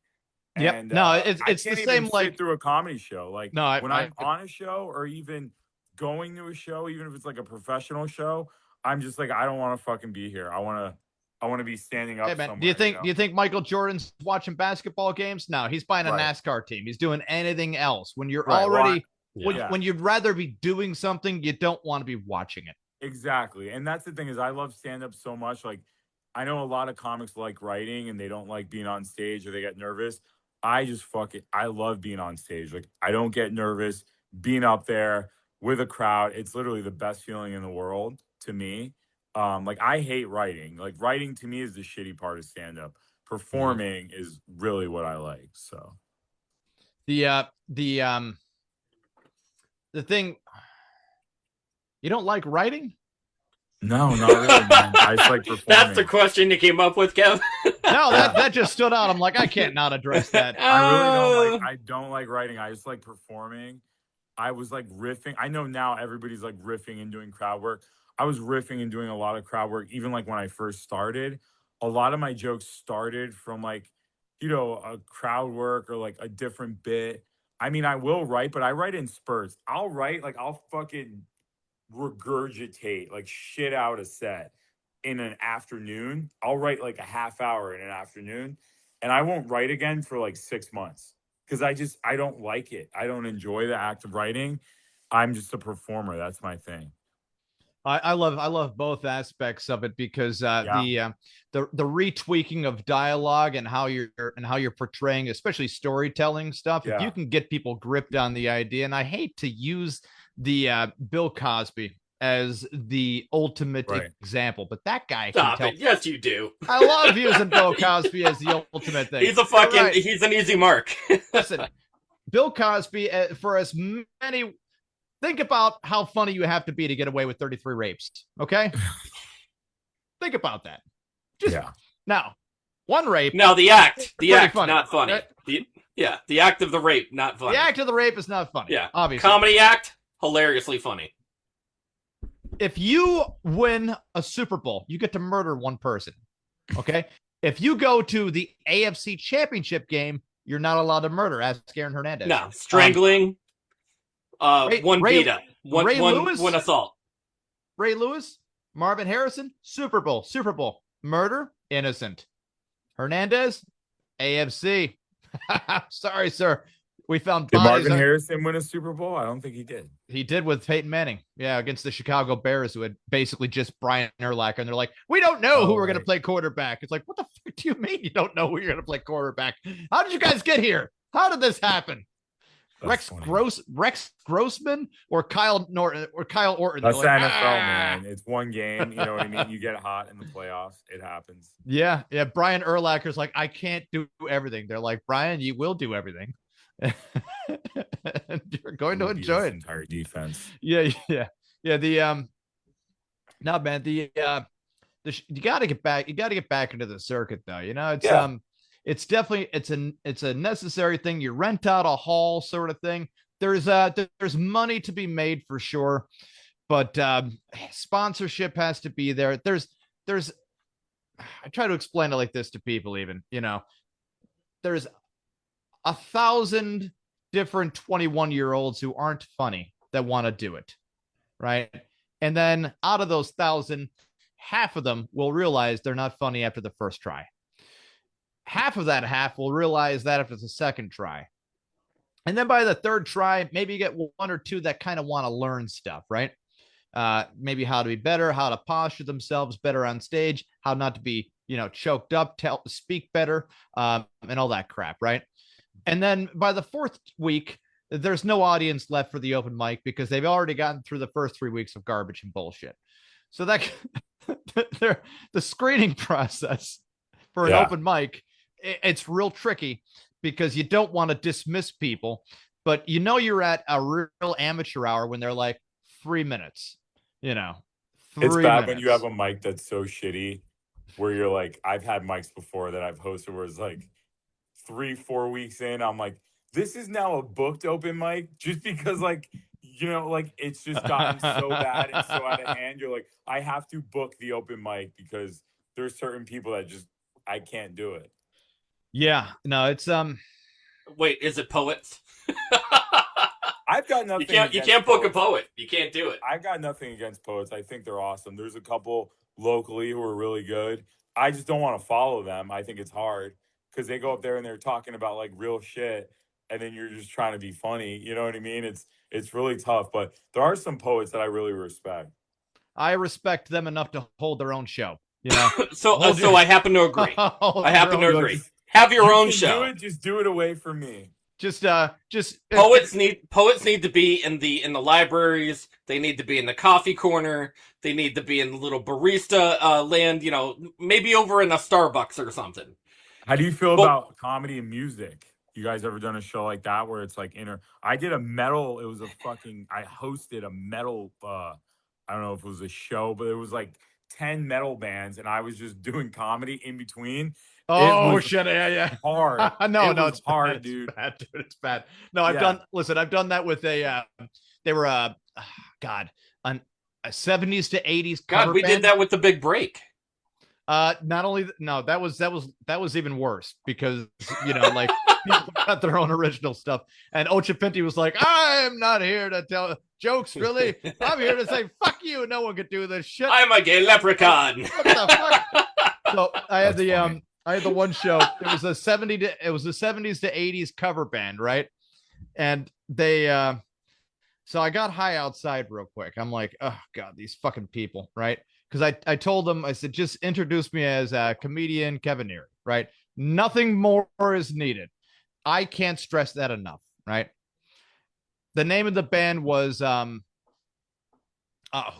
Yep.
And
No,
I
it's
can't
the
even
same.
sit
Like,
through a comedy show. Like
no,
when I'm on a show or even going to a show, even if it's like a professional show, I'm just like, I don't want to fucking be here. I want to be standing up
hey man,
somewhere.
do you think Michael Jordan's watching basketball games? No, he's buying a
Right.
NASCAR team. He's doing anything else. When you're
Right.
already
Well,
when you'd rather be doing something, you don't want to be watching it.
Exactly. And that's the thing is I love stand-up so much. Like I know a lot of comics like writing and they don't like being on stage or they get nervous. I just I love being on stage. Like I don't get nervous being up there with a crowd. It's literally the best feeling in the world to me. Like I hate writing. Like writing to me is the shitty part of stand-up. Performing is really what I like. So
the thing, you don't like writing?
no, not really, man. I just like performing.
That's the question you came up with, Kev.
No, that just stood out. I'm like, I can't not address that.
I don't like writing. I just like performing. I was like riffing. I know now everybody's like riffing and doing crowd work. I was riffing and doing a lot of crowd work, even like when I first started. A lot of my jokes started from like, a crowd work or like a different bit. I mean, I will write, but I write in spurts. I'll fucking regurgitate like shit out a set in an afternoon. I'll write like a half hour in an afternoon and I won't write again for like 6 months because I don't like it. I don't enjoy the act of writing. I'm just a performer. That's my thing.
I love both aspects of it because the retweaking of dialogue and how you're portraying, especially storytelling stuff. If you can get people gripped on the idea, and I hate to use the Bill Cosby as the ultimate example, but that guy
Stop it. Yes, you do.
I love using Bill Cosby as the ultimate thing.
He's an easy mark.
Listen, Bill Cosby, for as many, think about how funny you have to be to get away with 33 rapes. Okay. Think about that. Now, one rape.
Now the act,
funny,
not funny. Right? The act of the rape, not funny.
The act of the rape is not funny.
Yeah,
obviously.
Comedy act, hilariously funny.
If you win a Super Bowl, you get to murder one person. Okay. If you go to the AFC Championship game, you're not allowed to murder. Ask Aaron Hernandez.
No, strangling. One beat up. One assault.
Ray Lewis, Marvin Harrison, Super Bowl. Murder, innocent. Hernandez, AFC. Sorry, sir. We found
Did Marvin Harrison win a Super Bowl? I don't think he did.
He did with Peyton Manning. Yeah, against the Chicago Bears, who had basically just Brian Urlacher. And they're like, we don't know who we're going to play quarterback. It's like, what the fuck do you mean you don't know who you're going to play quarterback? How did you guys get here? How did this happen? Rex Grossman or Kyle Orton.
That's like, NFL, man. It's one game. You know what I mean? You get hot in the playoffs. It happens.
Yeah. Brian Urlacher's like, I can't do everything. They're like, Brian, you will do everything. And you're going to enjoy it.
Entire defense.
Yeah. The no, man. You got to get back. You got to get back into the circuit, though. It's definitely it's a necessary thing. You rent out a hall, sort of thing. There's money to be made for sure, but sponsorship has to be there. There's I try to explain it like this to people. Even there's 1,000 different 21-year-olds who aren't funny that want to do it, right? And then out of those 1,000, half of them will realize they're not funny after the first try. Half of that half will realize that after the second try. And then by the third try, maybe you get one or two that kind of want to learn stuff, right? Maybe how to be better, how to posture themselves better on stage, how not to be, choked up, speak better, and all that crap, right? And then by the fourth week, there's no audience left for the open mic because they've already gotten through the first 3 weeks of garbage and bullshit. So that the screening process for an open mic, it's real tricky because you don't want to dismiss people, but you're at a real amateur hour when they're like 3 minutes, It's
bad when you have a mic that's so shitty where you're like, I've had mics before that I've hosted where it's like 3-4 weeks in, I'm like, this is now a booked open mic just because it's just gotten so bad and so out of hand. You're like, I have to book the open mic because there's certain people that just, I can't do it.
Yeah, no, it's
Wait, is it poets?
I've got nothing.
You can't book a poet. You can't do it.
I've got nothing against poets. I think they're awesome. There's a couple locally who are really good. I just don't want to follow them. I think it's hard because they go up there and they're talking about like real shit, and then you're just trying to be funny. You know what I mean? It's really tough. But there are some poets that I really respect.
I respect them enough to hold their own show. You know,
so I happen to agree. I happen to agree. Have your own show.
Just do it away from me.
Poets need to be in the libraries. They need to be in the coffee corner. They need to be in the little barista land. You know, maybe over in a Starbucks or something.
How do you feel about comedy and music? You guys ever done a show like that where it's like I did a metal. It was I hosted a metal. I don't know if it was a show, but it was like 10 metal bands, and I was just doing comedy in between.
Oh shit! Yeah.
Hard.
No,
it's hard,
bad.
dude.
It's bad, dude. It's bad. No, I've done that with a. They were a 70s to 80s.
God, we did that with The Big Break.
Not only that was even worse because like people got their own original stuff, and Ocha Pinty was like, "I'm not here to tell jokes, really. I'm here to say fuck you. No one could do this shit.
I'm a gay leprechaun."
What the fuck? So I had the one show. It was a 70s to 80s cover band, right? And they so I got high outside real quick. I'm like, oh god, these fucking people, right? Because I told them, I said, just introduce me as a comedian Kevin Neary, right? Nothing more is needed. I can't stress that enough, right? The name of the band was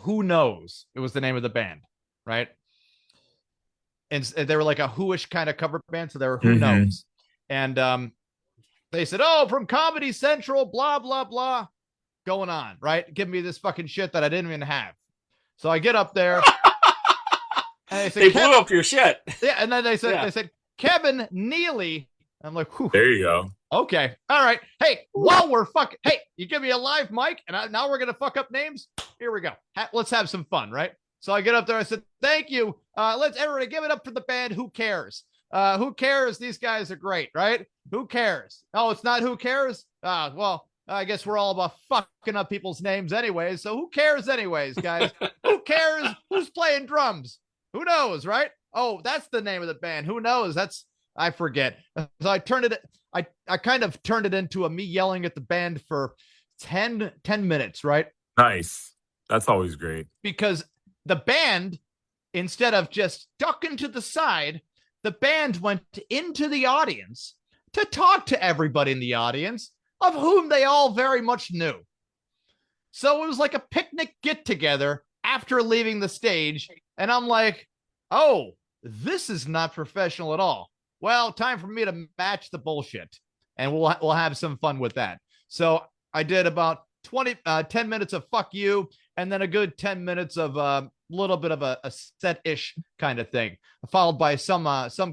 Who Knows? It was the name of the band, right? And they were like a Who-ish kind of cover band, so they were Who Knows? And they said, oh, from Comedy Central, blah, blah, blah, going on, right? Give me this fucking shit that I didn't even have. So I get up there. And
they blew up your shit.
Yeah, and then they said, Kevin Neely. I'm like, whew.
There you go.
Okay. All right. Hey, while we're fucking, hey, you give me a live mic, and now we're going to fuck up names? Here we go. Let's have some fun, right? So I get up there. I said, thank you. Let's everybody give it up for the band. Who cares? Who cares? These guys are great, right? Who cares? Oh, it's not Who Cares? Well, I guess we're all about fucking up people's names anyways. So who cares anyways, guys? Who cares who's playing drums? Who knows, right? Oh, that's the name of the band. Who knows? I forget. So I kind of turned it into me yelling at the band for 10 minutes, right?
Nice. That's always great.
Because the band, instead of just ducking to the side, the band went into the audience to talk to everybody in the audience, of whom they all very much knew. So it was like a picnic get-together after leaving the stage, and I'm like, oh, this is not professional at all. Well, time for me to match the bullshit, and we'll have some fun with that. So I did about 10 minutes of fuck you, and then a good 10 minutes of a little bit of a set-ish kind of thing, followed by some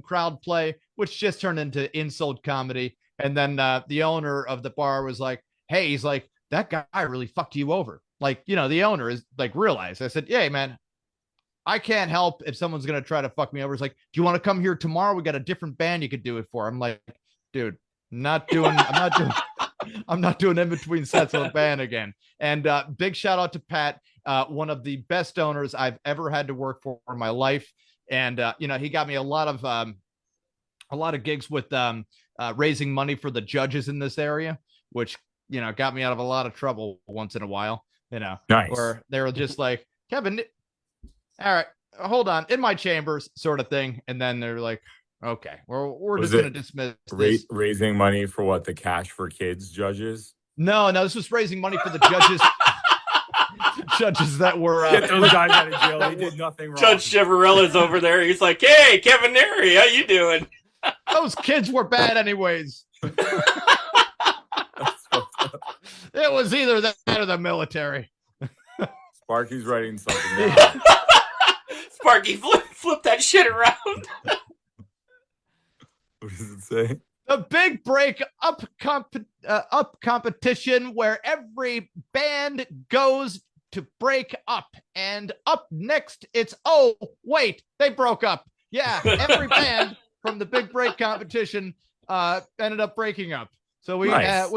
crowd play, which just turned into insult comedy. And then the owner of the bar was like, hey, he's like, that guy really fucked you over. Like, the owner is like, realized. I said, yeah, man, I can't help if someone's going to try to fuck me over. It's like, do you want to come here tomorrow? We got a different band you could do it for. I'm like, dude, I'm not doing in between sets of a band again. And big shout out to Pat, one of the best owners I've ever had to work for in my life. And, he got me a lot of gigs with raising money for the judges in this area, which, got me out of a lot of trouble once in a while,
nice.
Where they were just like, Kevin, all right, hold on, in my chambers sort of thing. And then they're like, okay, we're just going to dismiss this.
Raising money for what? The Cash for Kids judges?
No, this was raising money for the judges. Judges that were
get those guys out of jail. They did nothing wrong.
Judge Chivarella's over there. He's like, hey, Kevin Neary, how you doing?
Those kids were bad anyways. It was either that or the military.
Sparky's writing something down.
Sparky, flip that shit around.
What does it say?
The big break up competition where every band goes to break up. And up next, it's, oh, wait, they broke up. Yeah, every band from the big break competition ended up breaking up. So
Nice.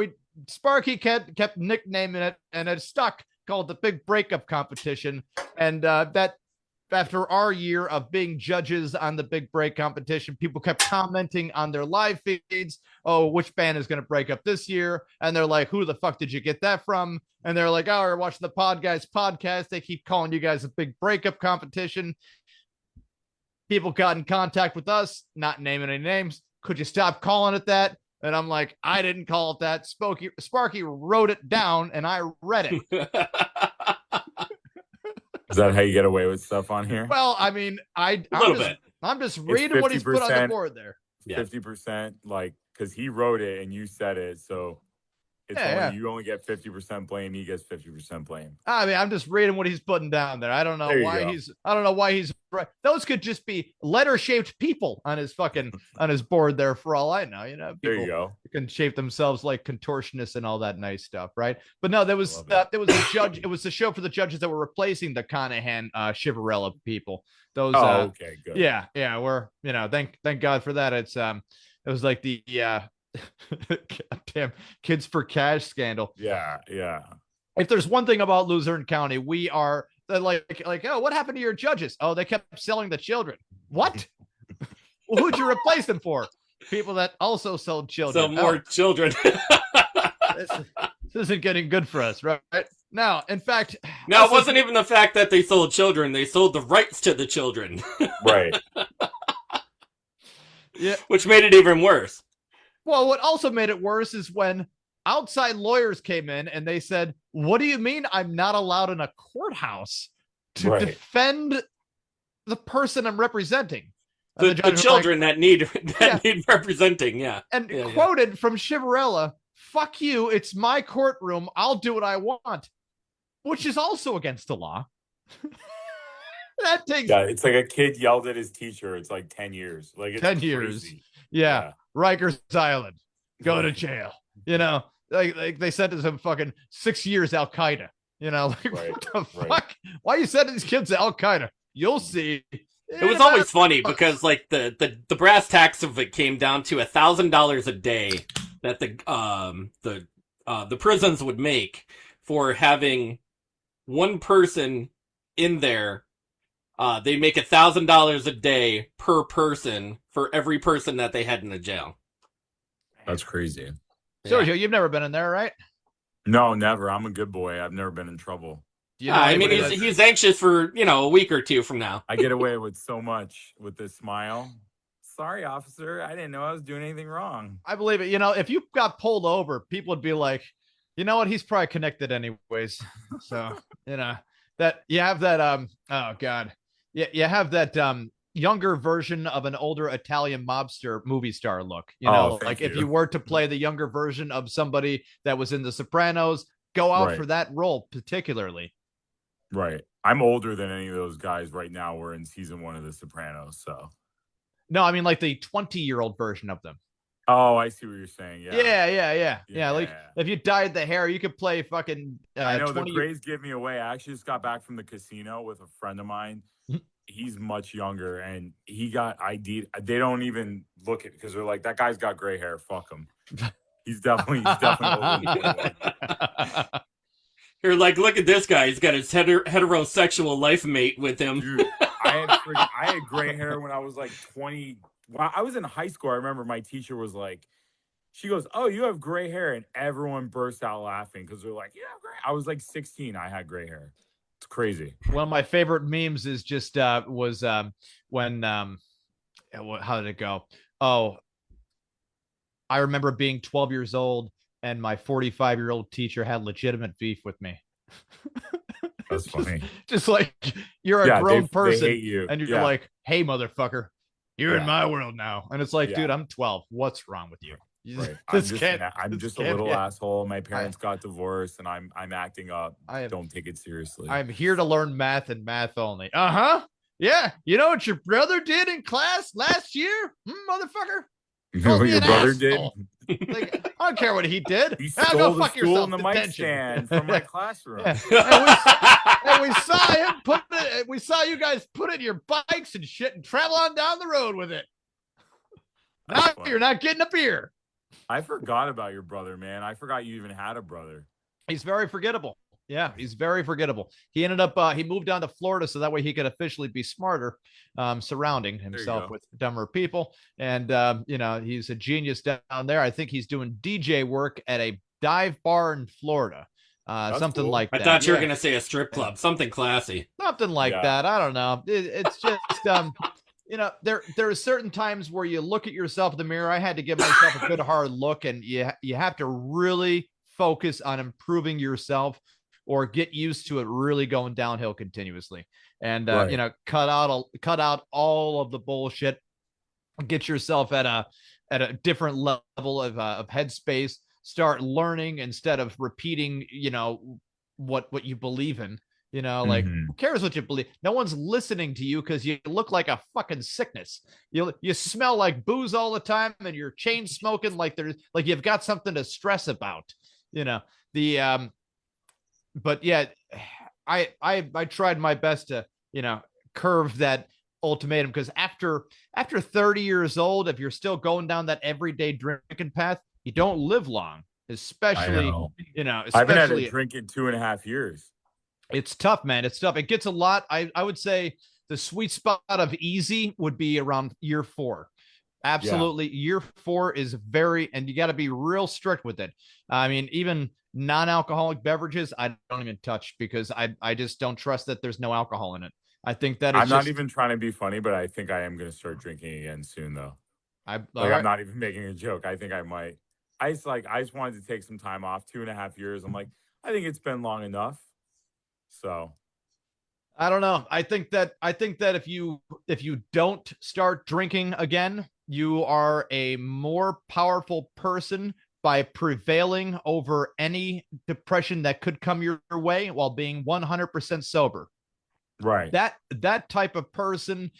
Sparky kept nicknaming it, and it stuck, called the Big Breakup Competition. And that after our year of being judges on the Big Break Competition, people kept commenting on their live feeds, oh, which band is going to break up this year? And they're like, who the fuck did you get that from? And they're like, oh, we're watching the Podguyz Podcast. They keep calling you guys a Big Breakup Competition. People got in contact with us, not naming any names. Could you stop calling it that? And I'm like, I didn't call it that. Sparky wrote it down, and I read it.
Is that how you get away with stuff on here?
Well, I mean, I'm just reading what he's put on the board there.
50%, like, because he wrote it and you said it, so it's you only get 50% blame. He gets 50% blame.
I mean, I'm just reading what he's putting down there. I don't know why he's right. Those could just be letter-shaped people on his board there, for all I know. You know, people
there you go.
Can shape themselves like contortionists and all that nice stuff, right? But no, there was a judge. It was the show for the judges that were replacing the Conahan Chivarella people. Those.
Okay, good.
Yeah. We're thank God for that. It was like the goddamn Kids for Cash scandal.
Yeah.
If there's one thing about Luzerne County, we are like, oh, what happened to your judges? Oh, they kept selling the children. What? Well, who'd you replace them for? People that also sold children.
Sell more children.
This isn't getting good for us, right? Now, in fact,
no, it wasn't even the fact that they sold children. They sold the rights to the children.
Right.
Yeah.
Which made it even worse.
Well, what also made it worse is when outside lawyers came in and they said, what do you mean I'm not allowed in a courthouse to defend the person I'm representing?
The children that need representing, yeah.
And quoted from Chivarella, fuck you, it's my courtroom, I'll do what I want. Which is also against the law. That takes...
Yeah, it's like a kid yelled at his teacher. It's like 10 years. Like, it's
10 years.
Crazy.
Yeah. Rikers Island. Go to jail. You know, like they sentenced him fucking 6 years Al-Qaeda. You know, like, what the fuck? Why are you sending these kids to Al-Qaeda? You'll see.
It was always funny because, like, the brass tacks of it came down to $1,000 a day that the prisons would make for having one person in there. They make $1,000 a day per person for every person that they had in the jail.
That's crazy.
Sergio, you've never been in there, right?
No, never. I'm a good boy. I've never been in trouble.
I mean, he's anxious for, a week or two from now.
I get away with so much with this smile. Sorry, officer. I didn't know I was doing anything wrong.
I believe it. If you got pulled over, people would be like, you know what? He's probably connected anyways. So, that you have that, oh God. Yeah, you have that younger version of an older Italian mobster movie star look. If you were to play the younger version of somebody that was in The Sopranos, go out for that role particularly.
Right. I'm older than any of those guys right now. We're in season 1 of The Sopranos, so.
No, I mean like the 20-year-old version of them.
Oh, I see what you're saying.
Yeah. Like if you dyed the hair, you could play fucking.
I know the grays give me away. I actually just got back from the casino with a friend of mine. He's much younger, and he got ID'd. They don't even look at because they're like, that guy's got gray hair. Fuck him. He's definitely older.
You're like, look at this guy. He's got his heterosexual life mate with him.
Dude, I had gray hair when I was like 20. Well, I was in high school. I remember my teacher was like, she goes, "Oh, you have gray hair," and everyone burst out laughing because they're like, "You have gray." I was like 16. I had gray hair. It's crazy.
One of my favorite memes is just when how did it go? Oh, I remember being 12 years old and my 45-year-old teacher had legitimate beef with me.
That's funny.
Just like you're a grown person
they hate you.
And you're like, "Hey, motherfucker, you're in my world now." And it's like, dude, I'm 12. What's wrong with you?
Right. I'm just a little asshole. My parents got divorced, and I'm acting up. Don't take it seriously.
I'm here to learn math and math only. Yeah. You know what your brother did in class last year, motherfucker?
You know what your brother did?
Like, I don't care what he did.
He stole the stool and the mic stand from my classroom.
And we saw him we saw you guys put it in your bikes and shit and travel on down the road with it. Now you're not getting a beer.
I forgot about your brother, man. I forgot you even had a brother.
He's very forgettable. Yeah, he's very forgettable. He ended up, he moved down to Florida so that way he could officially be smarter, surrounding himself with dumber people. And, he's a genius down there. I think he's doing DJ work at a dive bar in Florida. Something cool. Like that.
I thought you were going to say a strip club, something classy.
Something like that. I don't know. It's just, there are certain times where you look at yourself in the mirror. I had to give myself a good hard look, and you have to really focus on improving yourself or get used to it really going downhill continuously. And, cut out all of the bullshit, get yourself at a different level of headspace, start learning instead of repeating, what you believe in, who cares what you believe? No one's listening to you because you look like a fucking sickness. You smell like booze all the time and you're chain smoking like you've got something to stress about, but yeah, I tried my best to, curve that ultimatum, because after 30 years old, if you're still going down that everyday drinking path, you don't live long, especially. I
haven't had a drink in 2.5 years.
It's tough, man. It's tough. It gets a lot. I would say the sweet spot of easy would be around year 4. Absolutely. Yeah. Year 4 is and you got to be real strict with it. I mean, even non-alcoholic beverages, I don't even touch, because I just don't trust that there's no alcohol in it. I think that
I'm not even trying to be funny, but I think I am going to start drinking again soon, though. I'm not even making a joke. I think I might. I just wanted to take some time off. 2.5 years. I'm like, I think it's been long enough. So
I don't know. I think that if you don't start drinking again, you are a more powerful person by prevailing over any depression that could come your way while being 100% sober.
Right.
That type of person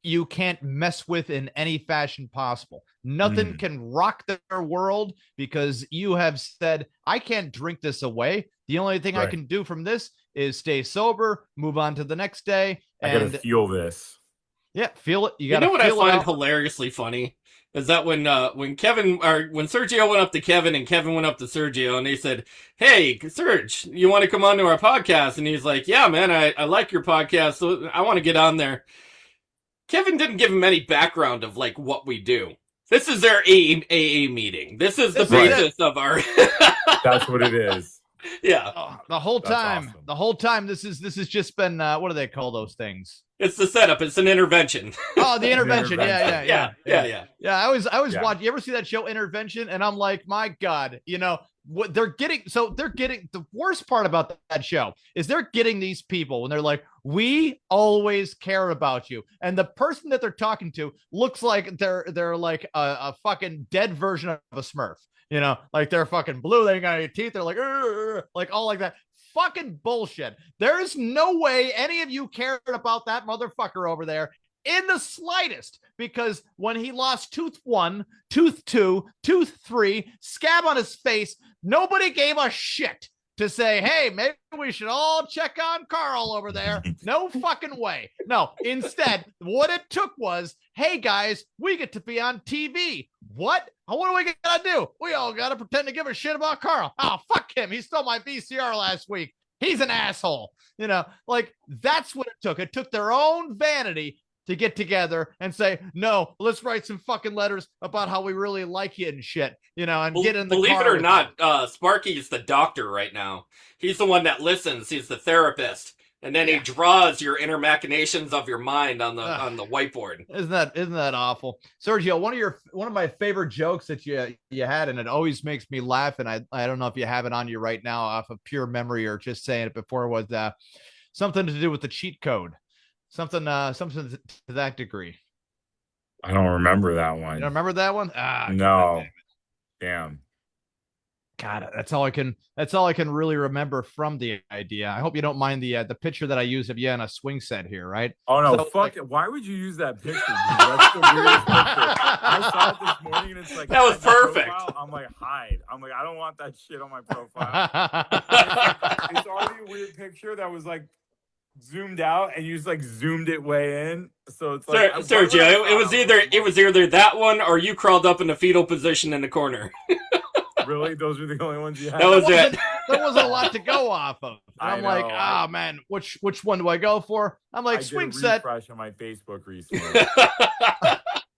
you can't mess with in any fashion possible. Nothing can rock their world, because you have said, I can't drink this away. The only thing I can do from this is stay sober, move on to the next day.
I gotta feel this.
Yeah, feel it. You know
what I find hilariously funny is that when Sergio went up to Kevin and Kevin went up to Sergio and they said, "Hey, Serge, you want to come on to our podcast?" And he's like, "Yeah, man, I like your podcast, so I want to get on there." Kevin didn't give him any background of like what we do. This is their AA meeting. This is the basis of our.
That's what it is.
Yeah.
The whole time, this has just been what do they call those things?
It's the setup. It's an intervention.
Oh, the intervention. Yeah. I always watch. You ever see that show Intervention? And I'm like, my God, what they're getting. So they're getting, the worst part about that show is they're getting these people when they're like, we always care about you. And the person that they're talking to looks like they're like a fucking dead version of a Smurf. Like they're fucking blue. They ain't got any teeth. They're like all like that. Fucking bullshit. There's no way any of you cared about that motherfucker over there in the slightest, because when he lost tooth 1, tooth 2, tooth 3, scab on his face, nobody gave a shit to say, hey, maybe we should all check on Carl over there. No fucking way. No, instead, what it took was, hey guys, we get to be on TV. What do we gotta do? We all gotta pretend to give a shit about Carl. Oh, fuck him. He stole my VCR last week. He's an asshole. Like that's what it took. It took their own vanity to get together and say, no, let's write some fucking letters about how we really like you and shit, and get in the car.
Believe it or not, Sparky's the doctor right now. He's the one that listens. He's the therapist. And then he draws your inner machinations of your mind on the whiteboard.
Isn't that awful? Sergio, one of my favorite jokes that you had, and it always makes me laugh, and I don't know if you have it on you right now off of pure memory or just saying it before, was something to do with the cheat code. Something to that degree.
I don't remember that one.
You don't remember that one?
No. Damn.
God, that's all I can really remember from the idea. I hope you don't mind the picture that I use of you on a swing set here, right?
Oh no, fuck it. Why would you use that picture? Dude? That's the weirdest picture. I saw it this morning and it's like,
that was perfect.
I'm like, hide. I'm like, I don't want that shit on my profile. It's already a weird picture that was like zoomed out and you just like zoomed it way in. So it's like
Sergio, it was either that one or you crawled up in the fetal position in the corner.
Really? Those were the only ones you had?
That was it.
There wasn't a lot to go off of. I'm like, man, which one do I go for? I'm like, swing set.
Refresh on my Facebook recently.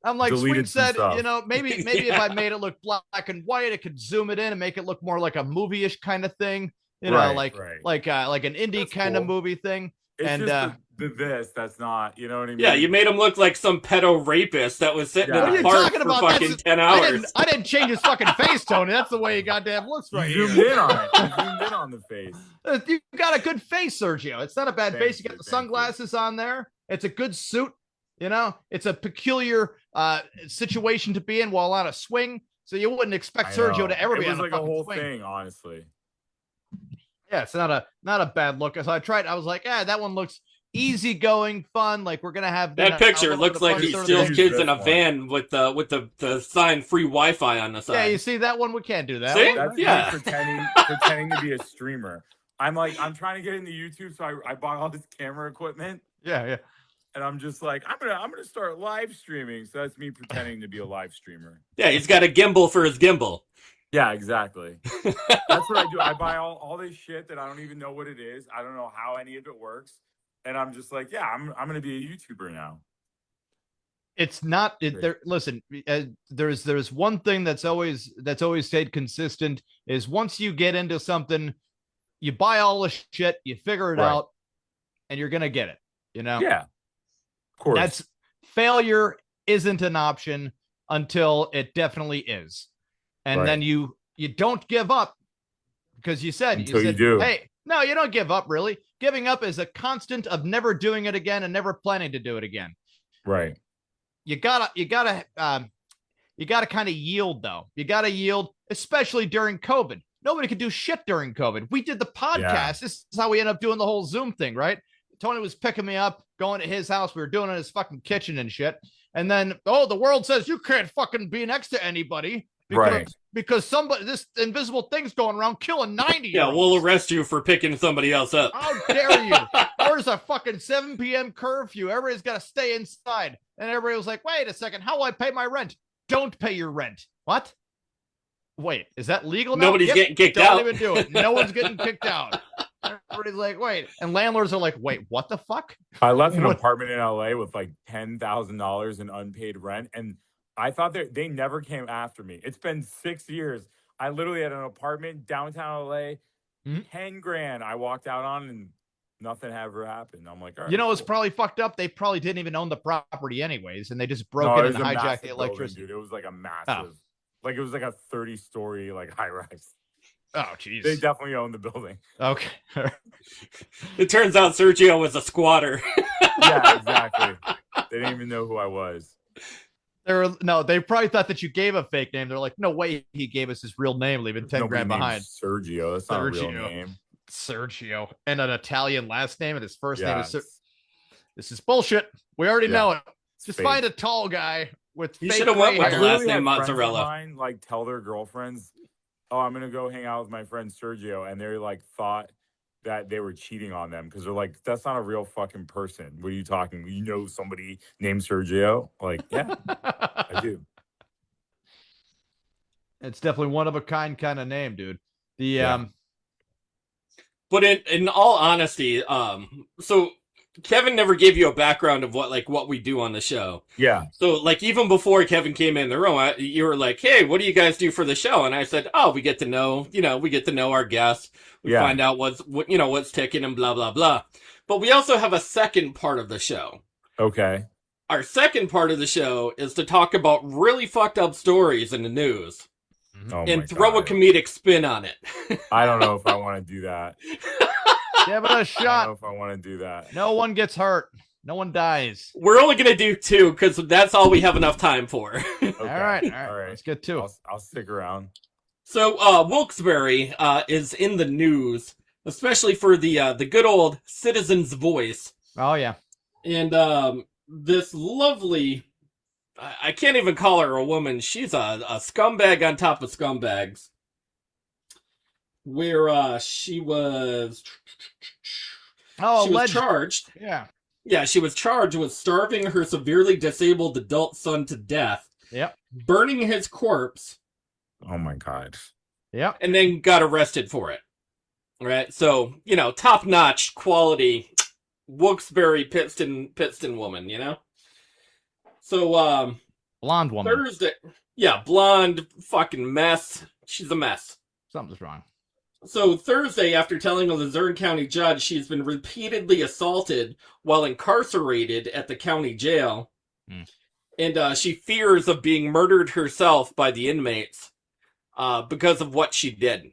I'm like,
Deleted
swing set,
stuff.
maybe if I made it look black and white, it could zoom it in and make it look more like a movie-ish kind of thing. Like an indie kind of movie thing.
It's
and
just that's not, you know what I mean?
Yeah, you made him look like some pedo rapist that was sitting in the park for fucking 10 hours.
I didn't change his fucking face, Tony. That's the way he goddamn looks right
here. Zoomed in on it. You zoomed in on the face.
You got a good face, Sergio. It's not a bad face. You got the sunglasses on there. It's a good suit. It's a peculiar situation to be in while on a swing. So you wouldn't expect Sergio to ever be on a fucking swing. It was like a whole
thing, honestly.
Yeah, it's not a bad look. So I was like, that one looks easygoing, fun. Like we're gonna have
that picture looks like he steals kids in a van with the sign free Wi-Fi on the side.
Yeah, you see that one? We can't do that.
See?
That's
yeah,
pretending to be a streamer. I'm trying to get into YouTube, so I bought all this camera equipment.
Yeah.
And I'm just like, I'm gonna start live streaming. So that's me pretending to be a live streamer.
Yeah, he's got a gimbal for his gimbal.
Yeah, exactly. That's what I do. I buy all this shit that I don't even know what it is. I don't know how any of it works. And I'm just like, yeah, I'm gonna be a YouTuber now.
It's not there. Listen, there's one thing that's always stayed consistent is once you get into something, you buy all the shit, you figure it out, and you're gonna get it.
Yeah. Of course.
Failure isn't an option until it definitely is. And then you don't give up because you said,
you do.
Hey, no, you don't give up really. Giving up is a constant of never doing it again and never planning to do it again.
Right.
You gotta kind of yield though. You gotta yield, especially during COVID. Nobody could do shit during COVID. We did the podcast. Yeah. This is how we ended up doing the whole Zoom thing, right? Tony was picking me up, going to his house. We were doing it in his fucking kitchen and shit. And then, the world says you can't fucking be next to anybody because this invisible thing's going around killing 90.
Yeah, we'll arrest you for picking somebody else up.
How dare you? There's a fucking 7 p.m. curfew. Everybody's got to stay inside. And everybody was like, wait a second. How do I pay my rent? Don't pay your rent. What? Wait, is that legal now?
Nobody's getting kicked out.
Don't even do it. No one's getting kicked out. Everybody's like, wait. And landlords are like, wait, what the fuck?
I left an apartment in LA with like $10,000 in unpaid rent. And I thought they never came after me. It's been 6 years. I literally had an apartment downtown LA, 10 grand I walked out on and nothing ever happened. I'm like, all right.
It's probably fucked up. They probably didn't even own the property anyways. And they just broke in and hijacked the electricity.
Dude, it was like a massive, like it was like a 30-story like high rise.
Oh, jeez.
They definitely own the building.
Okay.
It turns out Sergio was a squatter.
Yeah, exactly. They didn't even know who I was.
They probably thought that you gave a fake name. They're like, no way he gave us his real name, leaving 10 grand behind.
Sergio. That's not a real name.
Sergio. And an Italian last name, and his first name is This is bullshit. We already know it. Just fake. Find a tall guy with fake. You should have went with
the last name Mozzarella.
Like tell their girlfriends, I'm gonna go hang out with my friend Sergio, and they like thought that they were cheating on them because they're like, that's not a real fucking person. What are you talking? You know somebody named Sergio? Like, yeah, I do.
It's definitely one of a kind of name, dude.
But in all honesty, so Kevin never gave you a background of what we do on the show.
Yeah.
So like even before Kevin came in the room, you were like, "Hey, what do you guys do for the show?" And I said, "Oh, we get to know our guests. We find out what's ticking and blah blah blah." But we also have a second part of the show.
Okay.
Our second part of the show is to talk about really fucked up stories in the news. And throw a comedic spin on it.
I don't know if I want to do that.
Give it a shot.
I don't know if I want to do that.
No one gets hurt. No one dies.
We're only going to do 2 because that's all we have enough time for.
Okay.
All right. Let's get 2.
I'll stick around.
So, Wilkes-Barre is in the news, especially for the good old Citizen's Voice.
Oh, yeah.
And this lovely... I can't even call her a woman. She's a scumbag on top of scumbags. Where she was...
Oh,
she was charged.
Yeah.
Yeah, she was charged with starving her severely disabled adult son to death.
Yep.
Burning his corpse.
Oh my God.
Yep.
And then got arrested for it. Right? So, top-notch quality Wilkes-Barre Pittston woman, So,
blonde woman.
Thursday. Yeah, blonde fucking mess. She's a mess.
Something's wrong.
So Thursday, after telling a Luzerne County judge she's been repeatedly assaulted while incarcerated at the county jail, and she fears of being murdered herself by the inmates because of what she did.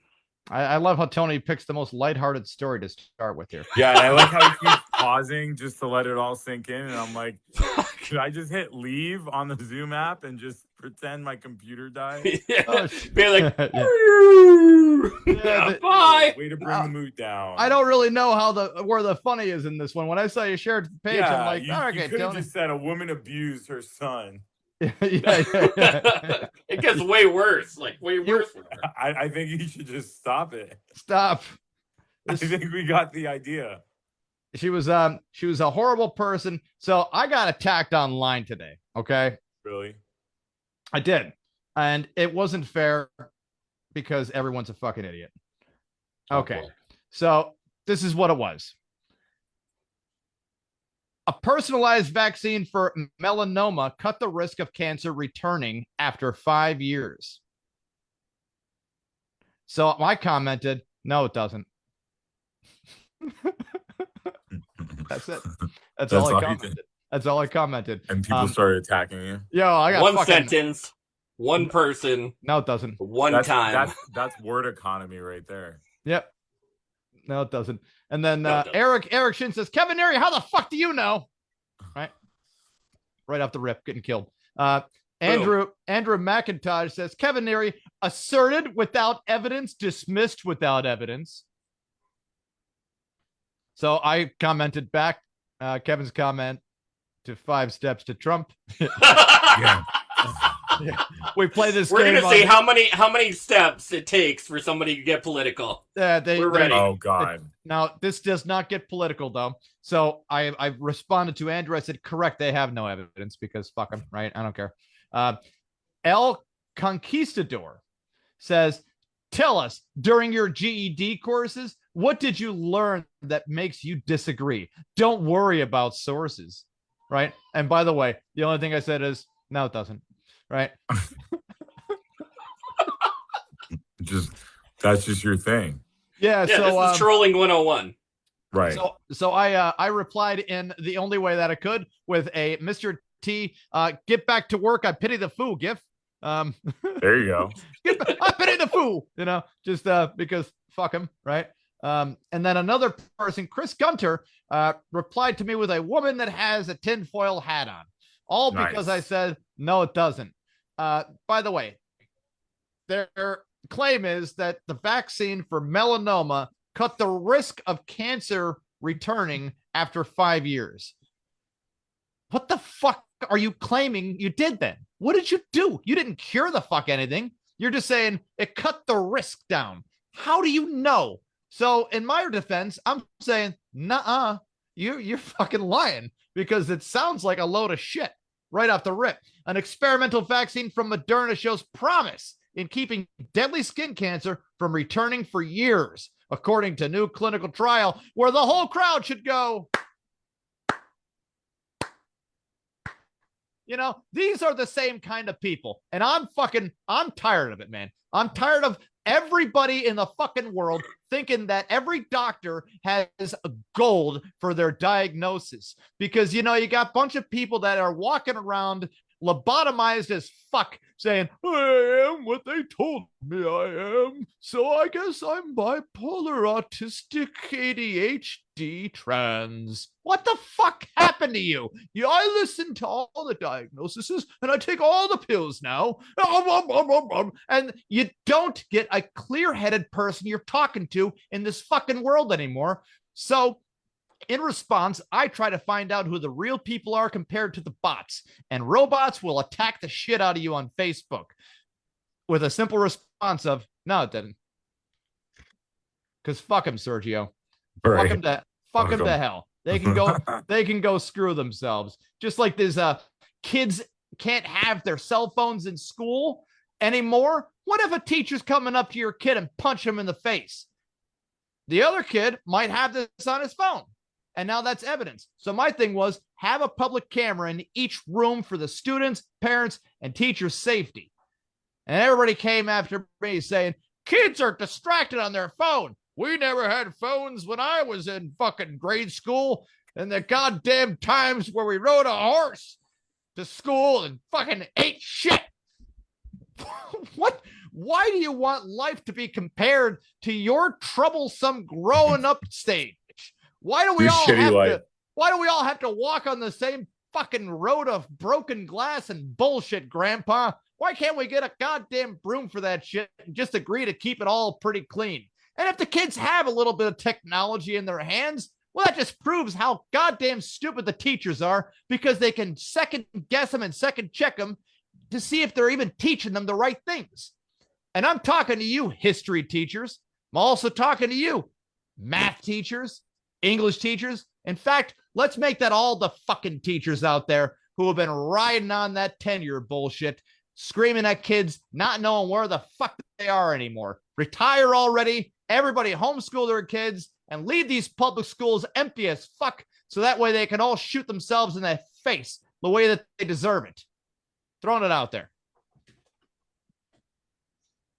I love how Tony picks the most lighthearted story to start with here.
Yeah, and I like how he keeps pausing just to let it all sink in. And I'm like, should I just hit leave on the Zoom app and just pretend my computer died?
Yeah. Be like, bye.
Way to bring the mood down.
I don't really know where the funny is in this one. When I saw you shared the page, I'm like,
you
okay,
could have
Tony.
just said a woman abused her son.
yeah.
It gets way worse. Like, way worse.
I think you should just stop it.
Stop.
I think we got the idea.
She was a horrible person. So I got attacked online today. Okay.
Really?
I did. And it wasn't fair because everyone's a fucking idiot. Okay. So this is what it was. A personalized vaccine for melanoma cut the risk of cancer returning after 5 years. So I commented, no, it doesn't. That's it. That's all I commented. That's all I commented.
And people started attacking you.
Yo, I got
one sentence, one person.
No, it doesn't.
One time.
That's word economy right there.
Yep. No, it doesn't. And then Eric Shin says, Kevin Neary, how the fuck do you know? Right off the rip, getting killed. Andrew McIntosh says, Kevin Neary, asserted without evidence, dismissed without evidence. So I commented back Kevin's comment to 5 steps to Trump.
Yeah.
Yeah. We play this
We're
game.
We're going to see how many steps it takes for somebody to get political. We're ready.
Oh, God.
Now, this does not get political, though. So I responded to Andrew. I said, correct, they have no evidence because fuck them, right? I don't care. El Conquistador says, tell us, during your GED courses, what did you learn that makes you disagree? Don't worry about sources, right? And by the way, the only thing I said is, no, it doesn't, right?
That's just your thing.
Yeah, so
this is trolling 101.
Right.
So I replied in the only way that I could with a Mr. T, get back to work. I pity the fool gif.
There you go.
I pity the fool, just because fuck him, right? And then another person, Chris Gunter, replied to me with a woman that has a tinfoil hat on, all because I said, no, it doesn't. By the way, their claim is that the vaccine for melanoma cut the risk of cancer returning after 5 years. What the fuck are you claiming you did then? What did you do? You didn't cure the fuck anything. You're just saying it cut the risk down. How do you know? So in my defense, I'm saying, nuh-uh, you're fucking lying because it sounds like a load of shit right off the rip. An experimental vaccine from Moderna shows promise in keeping deadly skin cancer from returning for years, according to new clinical trial where the whole crowd should go. These are the same kind of people. And I'm tired of it, man. I'm tired of everybody in the fucking world thinking that every doctor has gold for their diagnosis. Because, you got a bunch of people that are walking around lobotomized as fuck saying, I am what they told me I am. So I guess I'm bipolar, autistic, ADHD, trans. What the fuck happened to you? I listen to all the diagnoses and I take all the pills now. And you don't get a clear-headed person you're talking to in this fucking world anymore. So in response, I try to find out who the real people are compared to the bots. And robots will attack the shit out of you on Facebook with a simple response of, no, it didn't. Because fuck him, Sergio.
Right.
Fuck them to hell. They can go screw themselves. Just like these kids can't have their cell phones in school anymore. What if a teacher's coming up to your kid and punch him in the face? The other kid might have this on his phone. And now that's evidence. So my thing was have a public camera in each room for the students, parents, and teachers' safety. And everybody came after me saying, kids are distracted on their phone. We never had phones when I was in fucking grade school. And the goddamn times where we rode a horse to school and fucking ate shit. What? Why do you want life to be compared to your troublesome growing up stage? Why do we all have to walk on the same fucking road of broken glass and bullshit, Grandpa? Why can't we get a goddamn broom for that shit and just agree to keep it all pretty clean? And if the kids have a little bit of technology in their hands, well, that just proves how goddamn stupid the teachers are, because they can second guess them and second check them to see if they're even teaching them the right things. And I'm talking to you, history teachers. I'm also talking to you, math teachers, English teachers. In fact, let's make that all the fucking teachers out there who have been riding on that tenure bullshit, screaming at kids, not knowing where the fuck they are anymore. Retire already. Everybody homeschool their kids and leave these public schools empty as fuck, so that way they can all shoot themselves in the face the way that they deserve it. Throwing it out there.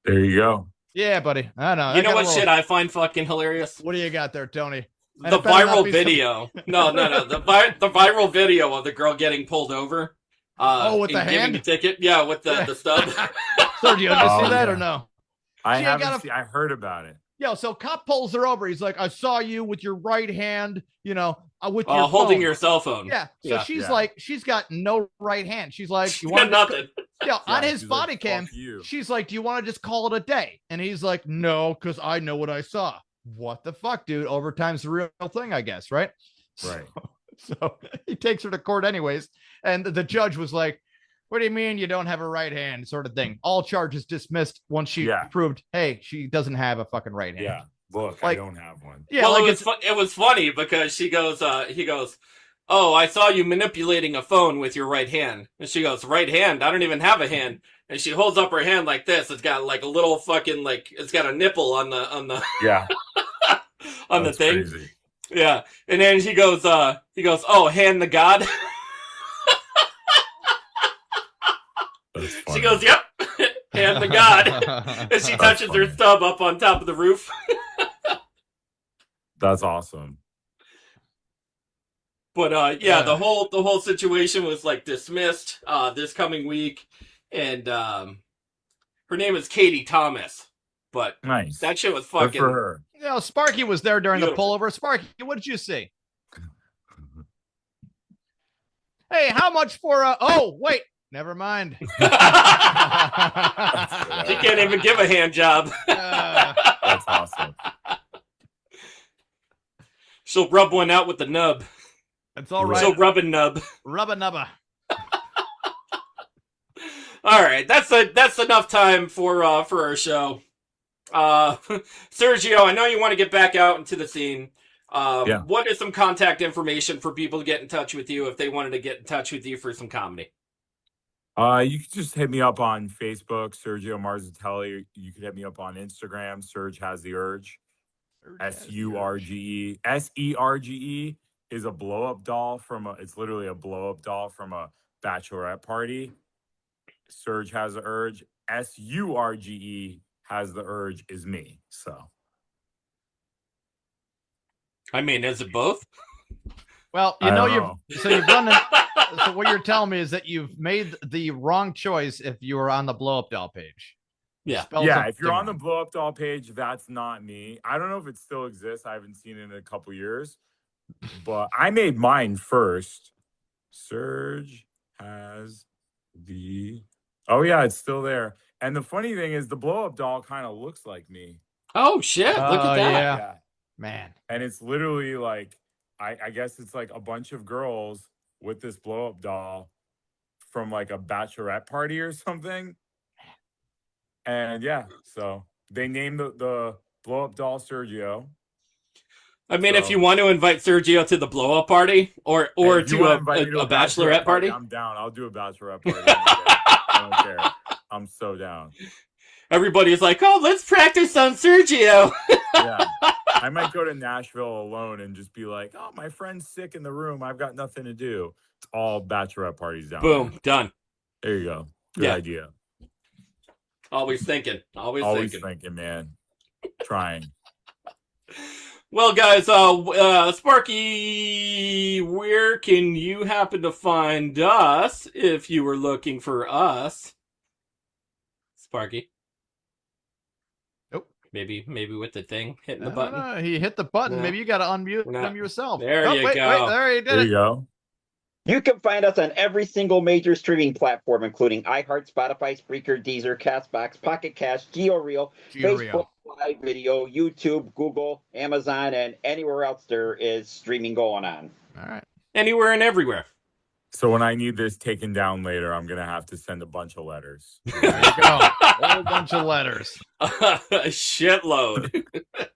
There you go.
Yeah, buddy. I know.
You know what shit I find fucking hilarious?
What do you got there, Tony?
The viral video. No. The viral video of the girl getting pulled over.
With the hand?
Giving a ticket. Yeah, with the stub.
Sergio, did you see that or no?
I haven't seen. I heard about it.
Yo, so cop pulls her over. He's like, I saw you with your right hand, with your
holding
phone.
your cell phone.
Yeah. So she's like, she's got no right hand. She's like, you
want nothing.
On his body cam, she's like, do you want to just call it a day? And he's like, no, because I know what I saw. What the fuck, dude? Overtime's the real thing, I guess, right?
Right.
So he takes her to court anyways. And the judge was like, what do you mean you don't have a right hand, sort of thing? All charges dismissed once she proved, hey, she doesn't have a fucking right hand.
Yeah. Look, I don't have one.
Yeah.
Well, it was funny because he goes, oh, I saw you manipulating a phone with your right hand. And she goes, right hand? I don't even have a hand. And she holds up her hand like this. It's got like a little fucking, it's got a nipple on the
yeah.
on the thing.
Crazy.
Yeah. And then he goes, oh, hand to God. She goes, yep, hand to God. And she touches her stub up on top of the roof.
That's awesome.
But the whole situation was like dismissed this coming week, and her name is Katie Thomas. But
nice.
That shit was fucking.
Good for her.
Sparky was there during the pullover. Sparky, what did you see? Hey, how much for oh, wait. Never mind. She
can't even give a hand job.
That's awesome.
She'll rub one out with the nub.
That's all right.
She'll rub a nub.
Rub a nubba.
All right, that's enough time for our show. Sergio, I know you want to get back out into the scene. What is some contact information for people to get in touch with you if they wanted to get in touch with you for some comedy?
You can just hit me up on Facebook, Sergio Marzatelli. You can hit me up on Instagram, Serge Has the Urge. SURGE. SERGE is a blow-up doll it's literally a blow-up doll from a bachelorette party. Serge Has the Urge. SURGE Has the Urge is me. So.
I mean, is it both?
Well, you've done it. So what you're telling me is that you've made the wrong choice if you were on the blow up doll page.
Yeah.
If you're on the blow up doll page, that's not me. I don't know if it still exists. I haven't seen it in a couple years, but I made mine first. Serge Has the. Oh yeah, it's still there. And the funny thing is, the blow up doll kind of looks like me.
Oh shit! Look at that,
yeah. Man.
And it's literally like, I guess it's like a bunch of girls with this blow up doll from like a bachelorette party or something. And so they named the blow up doll Sergio.
I mean, if you want to invite Sergio to the blow up party or to a bachelorette party,
I'm down. I'll do a bachelorette party. I don't care. I'm so down.
Everybody's like, oh, let's practice on Sergio.
Yeah. I might go to Nashville alone and just be like, oh, my friend's sick in the room. I've got nothing to do. It's all bachelorette parties down
Boom,
there.
done.
There you go. Good idea.
Always thinking.
Always thinking, man. Trying.
Well, guys, Sparky, where can you happen to find us if you were looking for us? Sparky?
Nope.
Maybe with the thing, hitting the button.
No, he hit the button.
No.
Maybe you got to unmute him yourself.
There you go.
Wait, there he did
There
it.
you go.
You can find us on every single major streaming platform, including iHeart, Spotify, Spreaker, Deezer, Castbox, Pocket Cast, GeoReel, Facebook Live Video, YouTube, Google, Amazon, and anywhere else there is streaming going on.
All right.
Anywhere and everywhere.
So when I need this taken down later, I'm going to have to send a bunch of letters.
There you go. A whole bunch of letters.
A shitload.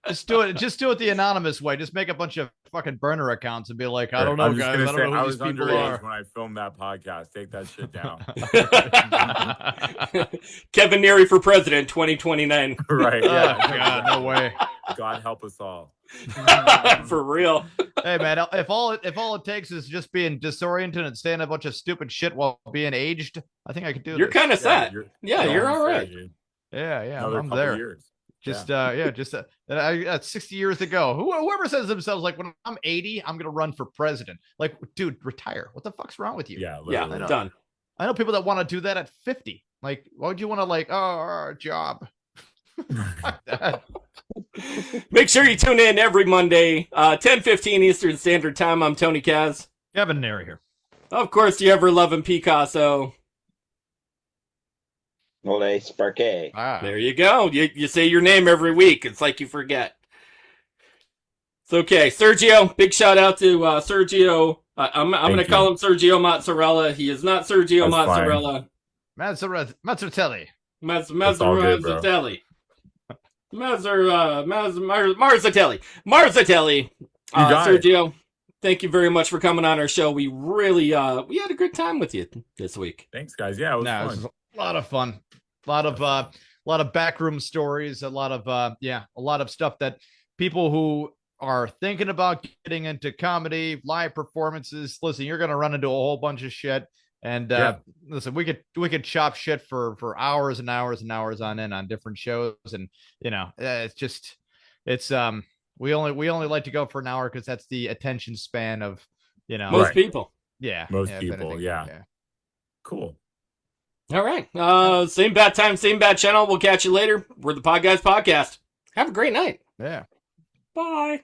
Just do it the anonymous way. Just make a bunch of fucking burner accounts and be like, I don't know, guys. I don't know who these people are.
When I filmed that podcast. Take that shit down.
Kevin Neary for president 2029.
Right. Yeah.
Oh, God, no way.
God help us all.
For real.
Hey man, if all it takes is just being disoriented and saying a bunch of stupid shit while being aged, I think I could do
You're
this.
kind of set. You're all right.
Yeah,
Another
I'm
couple
there.
Years.
I got 60 years to go. Whoever says themselves like, when I'm 80, I'm gonna run for president. Like, dude, retire. What the fuck's wrong with you?
Yeah,
yeah, done.
I know people that want to do that at 50. Like, why would you want to job?
Make sure you tune in every Monday, 10:15 Eastern Standard Time. I'm Tony Kaz.
Kevin Neary here.
Of course, the ever-loving Picasso.
Ole Sparky.
There you go. You say your name every week. It's like you forget. It's okay. Sergio, big shout out to Sergio. I'm going to call him Sergio Mozzarella. He is not Sergio Mozzarella.
Marzatelli.
Marzatelli. Marzatelli. Sergio, thank you very much for coming on our show. We really we had a good time with you this week.
Thanks, guys. Yeah, it was fun.
It was a lot of fun. A lot of backroom stories, a lot of stuff that people who are thinking about getting into comedy, live performances, listen, you're going to run into a whole bunch of shit. And listen, we could chop shit for hours and hours and hours on end on different shows, and we only like to go for an hour because that's the attention span of
most people.
Yeah,
most people. Yeah, cool.
All right, same bad time, same bad channel. We'll catch you later. We're the Podguyz Podcast. Have a great night.
Yeah.
Bye.